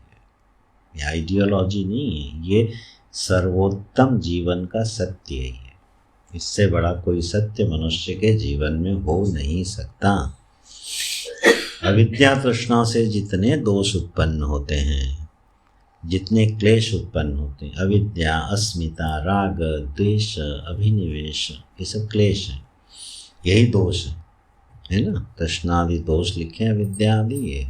ये आइडियोलॉजी नहीं है, ये सर्वोत्तम जीवन का सत्य ही है। इससे बड़ा कोई सत्य मनुष्य के जीवन में हो नहीं सकता। अविद्या तृष्णा से जितने दोष उत्पन्न होते हैं, जितने क्लेश उत्पन्न होते हैं, अविद्या, अस्मिता, राग, द्वेष, अभिनिवेश, ये सब क्लेश हैं, यही दोष है ना। तृष्णादि दोष लिखे हैं अविद्या आदि। ये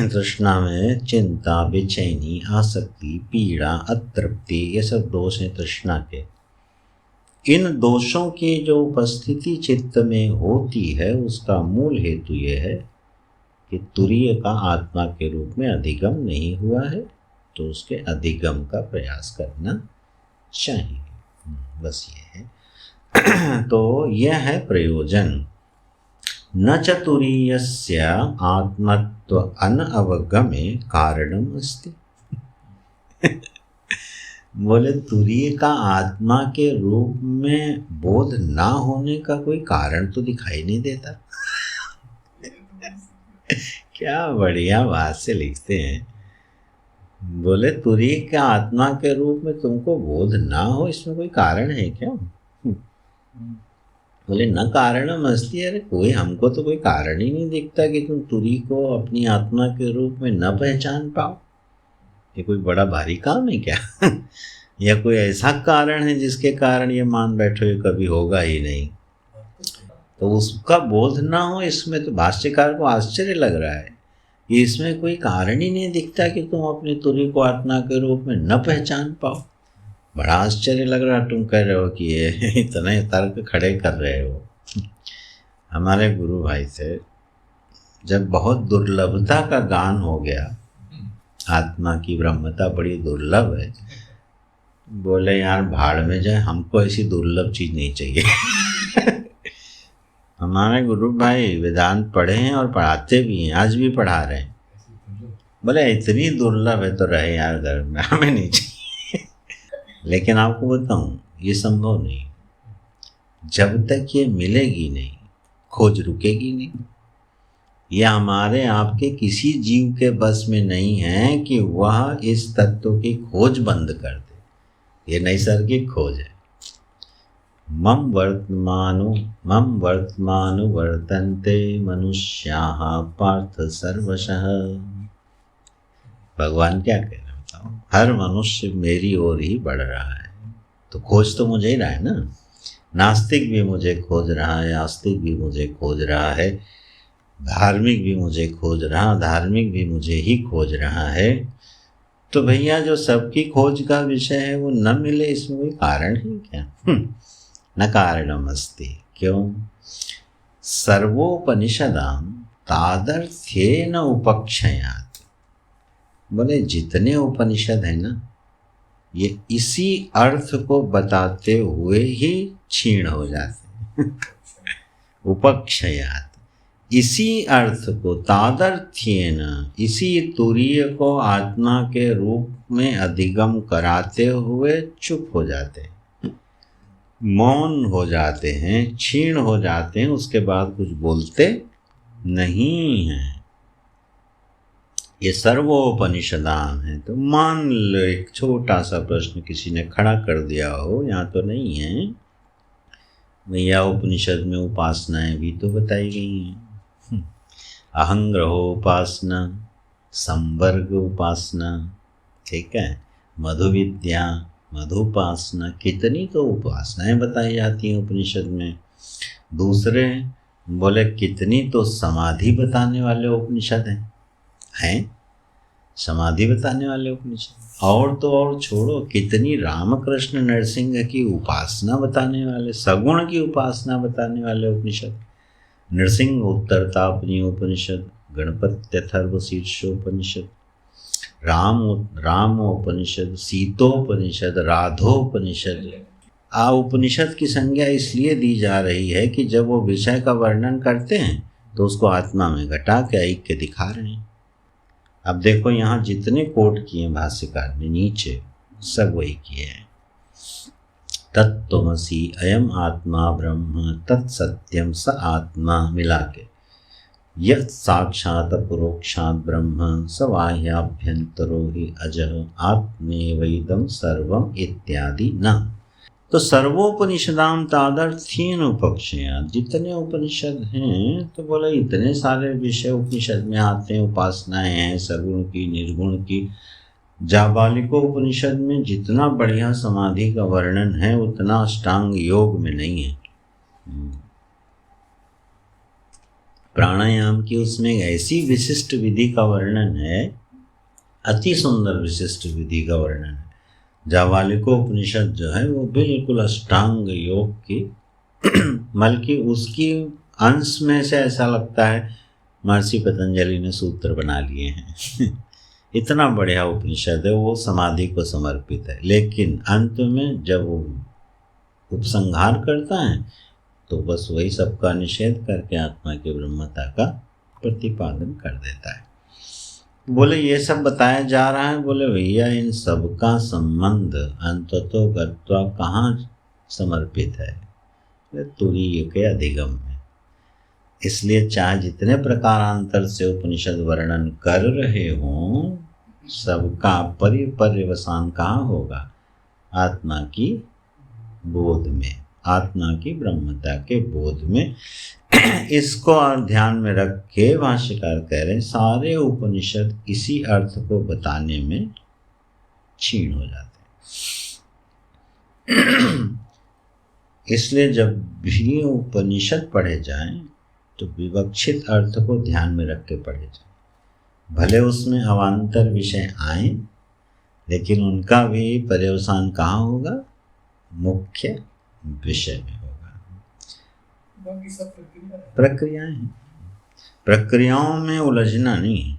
तृष्णा में चिंता, बेचैनी, आसक्ति, पीड़ा, अतृप्ति, ये सब दोष हैं तृष्णा के। इन दोषों की जो उपस्थिति चित्त में होती है, उसका मूल हेतु ये है कि तुरीय का आत्मा के रूप में अधिगम नहीं हुआ है, तो उसके अधिगम का प्रयास करना चाहिए। बस ये है। तो यह है प्रयोजन। न चतुरीयस्य आत्मत्व अनवगमे कारणम अस्ति। बोले तुरीय का आत्मा के रूप में बोध ना होने का कोई कारण तो दिखाई नहीं देता। क्या बढ़िया बात से लिखते हैं। बोले तुरीय का आत्मा के रूप में तुमको बोध ना हो, इसमें कोई कारण है क्या? बोले न कारणम अस्ति। अरे कोई, हमको तो कोई कारण ही नहीं दिखता कि तुम तुरी को अपनी आत्मा के रूप में न पहचान पाओ। ये कोई बड़ा भारी काम है क्या? या कोई ऐसा कारण है जिसके कारण ये मान बैठो ये कभी होगा ही नहीं? तो उसका बोध ना हो, इसमें तो भाष्यकार को आश्चर्य लग रहा है कि इसमें कोई कारण ही नहीं दिखता कि तुम अपनी तुरी को आत्मा के रूप में न पहचान पाओ। बड़ा आश्चर्य लग रहा, तुम कह रहे हो कि ये इतने तर्क खड़े कर रहे हो। हमारे गुरु भाई से जब बहुत दुर्लभता का गान हो गया, आत्मा की ब्रह्मता बड़ी दुर्लभ है, बोले यार भाड़ में जाए, हमको ऐसी दुर्लभ चीज़ नहीं चाहिए। हमारे गुरु भाई वेदांत पढ़े हैं और पढ़ाते भी हैं, आज भी पढ़ा रहे हैं। बोले इतनी दुर्लभ है तो रहे यार घर में, हमें नहीं चाहिए। लेकिन आपको बताऊं, ये संभव नहीं। जब तक ये मिलेगी नहीं, खोज रुकेगी नहीं। ये हमारे आपके किसी जीव के बस में नहीं है कि वह इस तत्व की खोज बंद कर दे। ये नैसर्गिक खोज है। मम वर्तमानु वर्तन्ते मनुष्याः पार्थ सर्वशः। भगवान क्या कह रहे हैं बताओ? हर मनुष्य मेरी ओर ही बढ़ रहा है, तो खोज तो मुझे ही रहा है ना। नास्तिक भी मुझे खोज रहा है, आस्तिक भी मुझे खोज रहा है, धार्मिक भी मुझे खोज रहा, धार्मिक भी मुझे ही खोज रहा है। तो भैया जो सबकी खोज का विषय है वो न मिले, इसमें कोई कारण है क्या? न कारणमस्ति। क्यों? सर्वोपनिषदां तादर्थ्येन उपक्षयात्। बोले जितने उपनिषद है ना, ये इसी अर्थ को बताते हुए ही क्षीण हो जाते हैं। उपक्षयात्, इसी अर्थ को, तादर्थ्येन, इसी तुरीय को आत्मा के रूप में अधिगम कराते हुए चुप हो जाते हैं, मौन हो जाते हैं, क्षीण हो जाते हैं, उसके बाद कुछ बोलते नहीं हैं। ये सर्वोपनिषदान है। तो मान लो एक छोटा सा प्रश्न किसी ने खड़ा कर दिया हो, यहाँ तो नहीं है भैया, उपनिषद में उपासनाएं भी तो बताई गई हैं। अहंग्रहोपासना, संवर्ग उपासना, ठीक है, मधुविद्या, मधुपासना, कितनी तो उपासनाएं बताई जाती हैं उपनिषद में। दूसरे बोले कितनी तो समाधि बताने वाले उपनिषद हैं समाधि बताने वाले उपनिषद। और तो और छोड़ो, कितनी रामकृष्ण नरसिंह की उपासना बताने वाले, सगुण की उपासना बताने वाले उपनिषद। नरसिंह उत्तरतापनीय उपनिषद, गणपत्यथर्वशीर्षोपनिषद, रामोपनिषद, सीतोपनिषद, राधोपनिषद। उपनिषद की संज्ञा इसलिए दी जा रही है कि जब वो विषय का वर्णन करते हैं तो उसको आत्मा में घटा के ऐक्य दिखा रहे हैं। अब देखो यहाँ जितने कोट किए भाष्यकार ने नीचे, सब वही किए हैं। तत्त्वमसि अयम आत्मा ब्रह्म तत्सत्यम स आत्मा मिला के यत् साक्षात् परोक्षात् ब्रह्म स बाह्याभ्यंतरो हि अजः आत्मेवैदं सर्वम् इत्यादि न। तो सर्वोपनिषदाम तादर्थीन उपक्षया, जितने उपनिषद हैं तो बोला इतने सारे विषय उपनिषद में आते हैं, उपासनाएं हैं सगुण की निर्गुण की। जाबालिको उपनिषद में जितना बढ़िया समाधि का वर्णन है उतना अष्टांग योग में नहीं है। प्राणायाम की उसमें ऐसी विशिष्ट विधि का वर्णन है, अति सुंदर विशिष्ट विधि का वर्णन है। जाबालिको उपनिषद जो है वो बिल्कुल अष्टांग योग की बल्कि उसकी अंश में से ऐसा लगता है महर्षि पतंजलि ने सूत्र बना लिए हैं इतना बढ़िया उपनिषद है, वो समाधि को समर्पित है। लेकिन अंत में जब वो उपसंहार करता है तो बस वही सबका निषेध करके आत्मा की ब्रह्मता का प्रतिपादन कर देता है। बोले ये सब बताया जा रहा है, बोले भैया इन सब का संबंध अंततो गत्वा कहाँ समर्पित है? तुरीय के अधिगम में। इसलिए चाहे जितने प्रकारांतर से उपनिषद वर्णन कर रहे हों, सबका पर्यवसान कहाँ होगा? आत्मा की बोध में, आत्मा की ब्रह्मता के बोध में। इसको ध्यान में रख के भाष्यकार कह रहे हैं सारे उपनिषद इसी अर्थ को बताने में क्षीण हो जाते हैं। इसलिए जब भी उपनिषद पढ़े जाएं तो विवक्षित अर्थ को ध्यान में रख के पढ़े जाएं। भले उसमें अवान्तर विषय आए लेकिन उनका भी पर्यवसान कहाँ होगा? मुख्य विषय में होगा। बाकी सब प्रक्रियाएं हैं, प्रक्रियाओं में उलझना नहीं,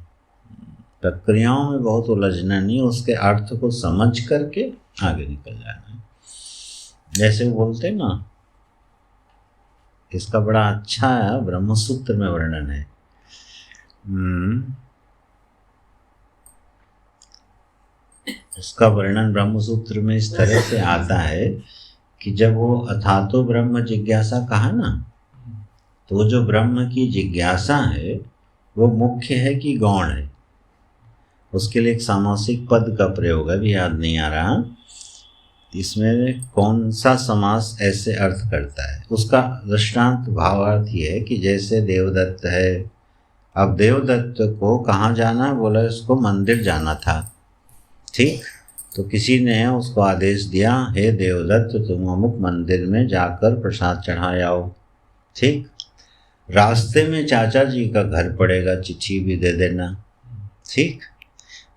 प्रक्रियाओं में बहुत उलझना नहीं, उसके अर्थ को समझ करके आगे निकल जाना है। जैसे वो बोलते हैं ना, इसका बड़ा अच्छा ब्रह्मसूत्र में वर्णन है। इसका वर्णन ब्रह्मसूत्र में इस तरह से आता है कि जब वो अथातो ब्रह्म जिज्ञासा कहा ना, तो जो ब्रह्म की जिज्ञासा है वो मुख्य है कि गौण है? उसके लिए एक सामासिक पद का प्रयोग है, भी याद नहीं आ रहा। इसमें कौन सा समास ऐसे अर्थ करता है? उसका दृष्टांत भावार्थ ये है कि जैसे देवदत्त है, अब देवदत्त को कहाँ जाना है? बोला इसको मंदिर जाना था, ठीक। तो किसी ने उसको आदेश दिया, हे देवदत्त तुम अमुक मंदिर में जाकर प्रसाद चढ़ा आओ, ठीक। रास्ते में चाचा जी का घर पड़ेगा, चिट्ठी भी दे देना, ठीक।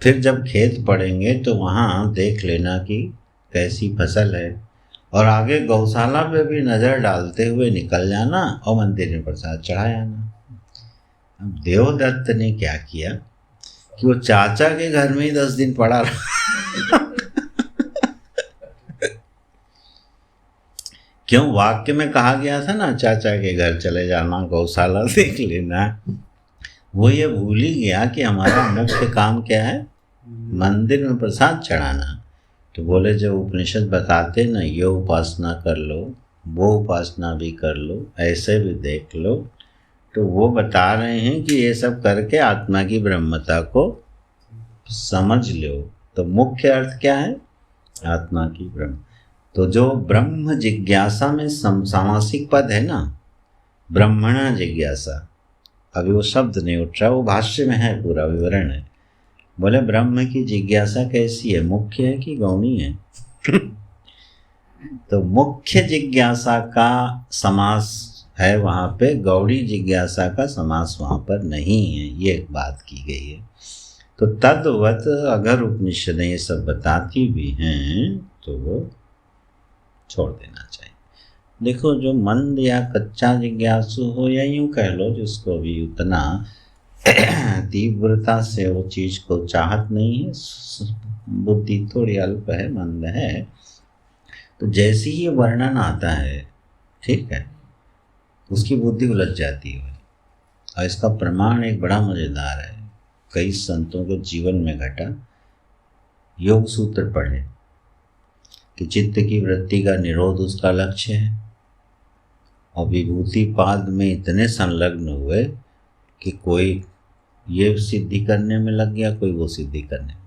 फिर जब खेत पड़ेंगे तो वहाँ देख लेना कि कैसी फसल है, और आगे गौशाला पे भी नज़र डालते हुए निकल जाना और मंदिर में प्रसाद चढ़ा आना। अब देवदत्त ने क्या किया कि वो चाचा के घर में ही 10 दिन पड़ा रहा। क्यों? वाक्य में कहा गया था ना, चाचा के घर चले जाना, गौशाला देख लेना। वो ये भूल ही गया कि हमारा मुख्य काम क्या है? मंदिर में प्रसाद चढ़ाना। तो बोले जब उपनिषद बताते ना, ये उपासना कर लो, वो उपासना भी कर लो, ऐसे भी देख लो, तो वो बता रहे हैं कि ये सब करके आत्मा की ब्रह्मता को समझ लो। तो मुख्य अर्थ क्या है? आत्मा की ब्रह्म। तो जो ब्रह्म जिज्ञासा में सामासिक पद है ना, ब्रह्मणा जिज्ञासा, अभी वो शब्द नहीं उठ रहा, वो भाष्य में है, पूरा विवरण है। बोले ब्रह्म की जिज्ञासा कैसी है? मुख्य है कि गौणी है? तो मुख्य जिज्ञासा का समास है वहाँ पे, गौड़ी जिज्ञासा का समास वहाँ पर नहीं है, ये एक बात की गई है। तो तद्वत अगर उपनिषदें ये सब बताती भी हैं तो वो छोड़ देना चाहिए। देखो, जो मंद या कच्चा जिज्ञासु हो, या यूँ कह लो जिसको भी उतना तीव्रता से वो चीज़ को चाहत नहीं है, बुद्धि थोड़ी अल्प है, मंद है, तो जैसे ही वर्णन आता है, ठीक है, उसकी बुद्धि उलझ जाती है। और इसका प्रमाण एक बड़ा मज़ेदार है, कई संतों के जीवन में घटा। योग सूत्र पढ़े कि चित्त की वृत्ति का निरोध उसका लक्ष्य है, और विभूति पाद में इतने संलग्न हुए कि कोई ये सिद्धि करने में लग गया, कोई वो सिद्धि करने में।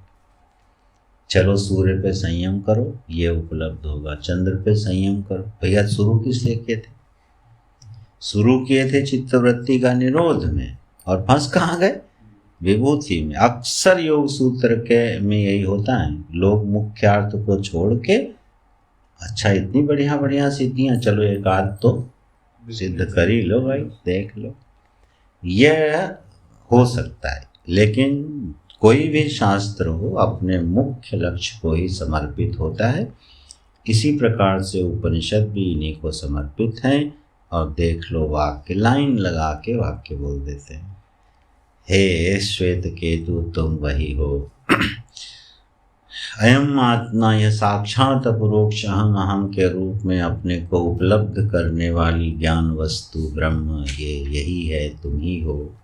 चलो सूर्य पे संयम करो, ये उपलब्ध होगा। चंद्र पे संयम करो। भैया शुरू किस लिए किए थे? शुरू किए थे चित्तवृत्ति का निरोध में, और फंस कहाँ गए? विभूति में। अक्सर योग सूत्र के में यही होता है, लोग मुख्य अर्थ को छोड़ के, अच्छा इतनी बढ़िया बढ़िया सिद्धियां, चलो एक आध तो सिद्ध कर ही लो भाई, देख लो। यह हो सकता है, लेकिन कोई भी शास्त्र हो अपने मुख्य लक्ष्य को ही समर्पित होता है। इसी प्रकार से उपनिषद भी इन्हीं को समर्पित हैं। और देख लो, वाक्य लाइन लगा के वाक्य बोल देते हैं, हे श्वेत केतु तुम वही हो, अयम आत्मा, यह साक्षात अपरोक्ष अहम के रूप में अपने को उपलब्ध करने वाली ज्ञान वस्तु ब्रह्म, ये यही है, तुम ही हो।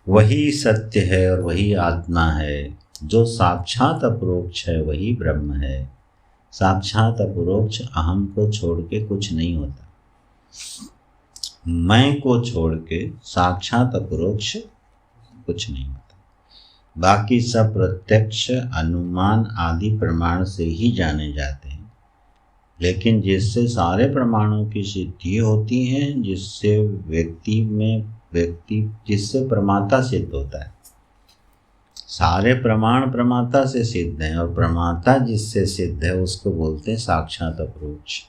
वही सत्य है और वही आत्मा है। जो साक्षात अपरोक्ष है वही ब्रह्म है। साक्षात अपरोक्ष अहम को छोड़ के कुछ नहीं होता। मैं को छोड़ के साक्षात अपरोक्ष कुछ नहीं होता। बाकी सब प्रत्यक्ष, अनुमान आदि प्रमाण से ही जाने जाते हैं, लेकिन जिससे सारे प्रमाणों की सिद्धि होती है, जिससे प्रमाता सिद्ध होता है। सारे प्रमाण प्रमाता से सिद्ध हैं, और प्रमाता जिससे सिद्ध है उसको बोलते हैं साक्षात अपरोक्ष।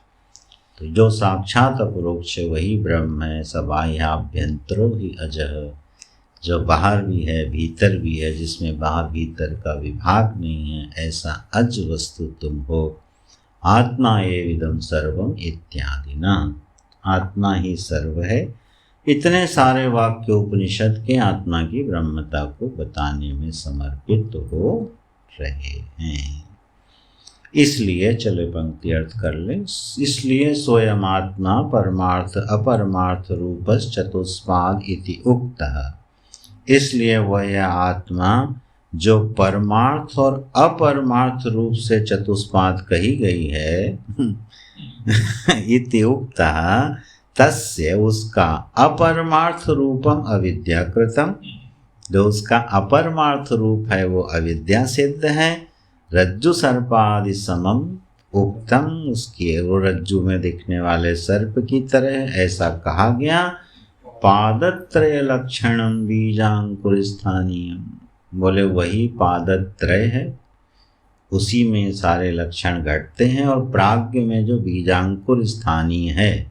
तो जो साक्षात अपरोक्ष है वही ब्रह्म है। सबाह्याभ्यंतरो ही अजः, जो बाहर भी है भीतर भी है, जिसमें बाहर भीतर का विभाग नहीं है, ऐसा अज वस्तु तुम हो। आत्मा एविदं सर्वम इत्यादि ना, आत्मा ही सर्व है। इतने सारे वाक्य उपनिषद के आत्मा की ब्रह्मता को बताने में समर्पित हो रहे हैं। इसलिए चले पंक्ति अर्थ कर ले। इसलिए स्वयं आत्मा परमार्थ अपरमार्थ रूपस चतुष्पाद इति उक्तः, इसलिए वह आत्मा जो परमार्थ और अपरमार्थ रूप से चतुष्पाद कही गई है, इति उक्तः, तस्य उसका अपरमार्थ रूपम अविद्याकृतम, जो उसका अपरमार्थ रूप है वो अविद्या सिद्ध है। रज्जु सर्पादि समम उक्तम, उसकी वो रज्जु में दिखने वाले सर्प की तरह ऐसा कहा गया। पादत्रय लक्षणम बीजांकुर स्थानीयम, बोले वही पादत्रय है, उसी में सारे लक्षण घटते हैं। और प्राज्ञ में जो बीजांकुर स्थानीय है,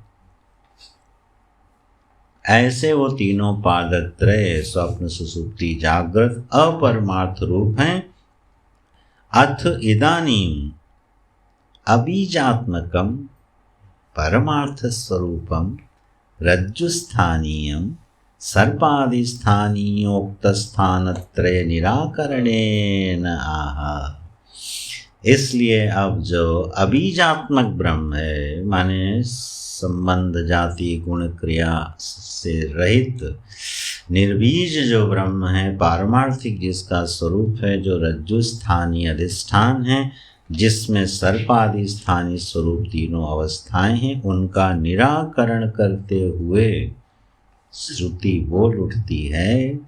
ऐसे वो तीनों पादत्रय स्वप्न सुसुप्ति जागृत अपरमार्थ रूप हैं। अथ इदानीम अबीजात्मकम परमार्थ स्वरूपम रज्जुस्थानीयम सर्पादिस्थानीयोक्तस्थानत्रय निराकरणेन आह। इसलिए अब जो अबीजात्मक ब्रह्म है, माने संबंध जाति गुण क्रिया से रहित निर्बीज जो ब्रह्म है, पारमार्थिक जिसका स्वरूप है, जो रज्जु स्थानीय अधिष्ठान है, जिसमें सर्पादि स्थानीय स्वरूप तीनों अवस्थाएं हैं, उनका निराकरण करते हुए श्रुति बोल उठती है,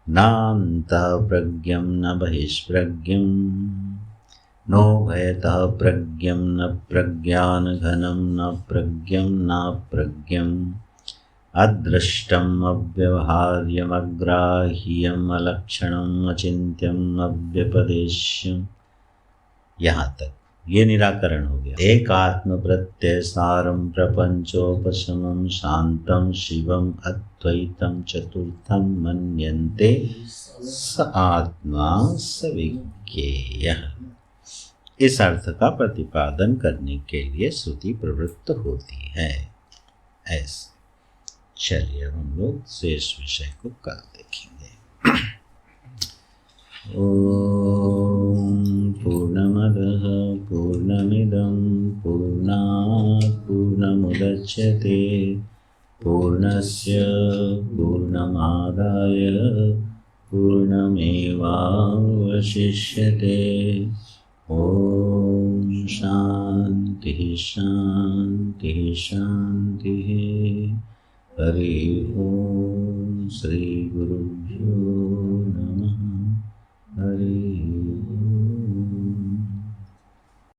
न अन्तः प्रज्ञम न बहिष्प्रज्ञम, नो भयतः प्रज्ञम न प्रज्ञान घनम न प्रज्ञम न प्रज्ञम, अदृष्टम अव्यवहार्यम अग्राह्यम अलक्षणम अचिन्त्यम अव्यपदेश्यम। यहाँ तक ये निराकरण हो गया। एक आत्म प्रत्यय सारम प्रपंचोपशमम शांतम शिवम अद्वैतम चतुर्थम मन्यन्ते स आत्मा स विज्ञेयः। इस अर्थ का प्रतिपादन करने के लिए श्रुति प्रवृत्त होती है। ऐसे चलिए हम लोग शेष विषय को कल देखेंगे। ओम पूर्णमदः पूर्णमिदं पूर्णात् पूर्णमुदच्यते पूर्णस्य पूर्णमादाय पूर्णमेवावशिष्यते। ओम शांति। शांति शांति। हरि ओम श्री गुरुभ्यो नमः। हरि ओम।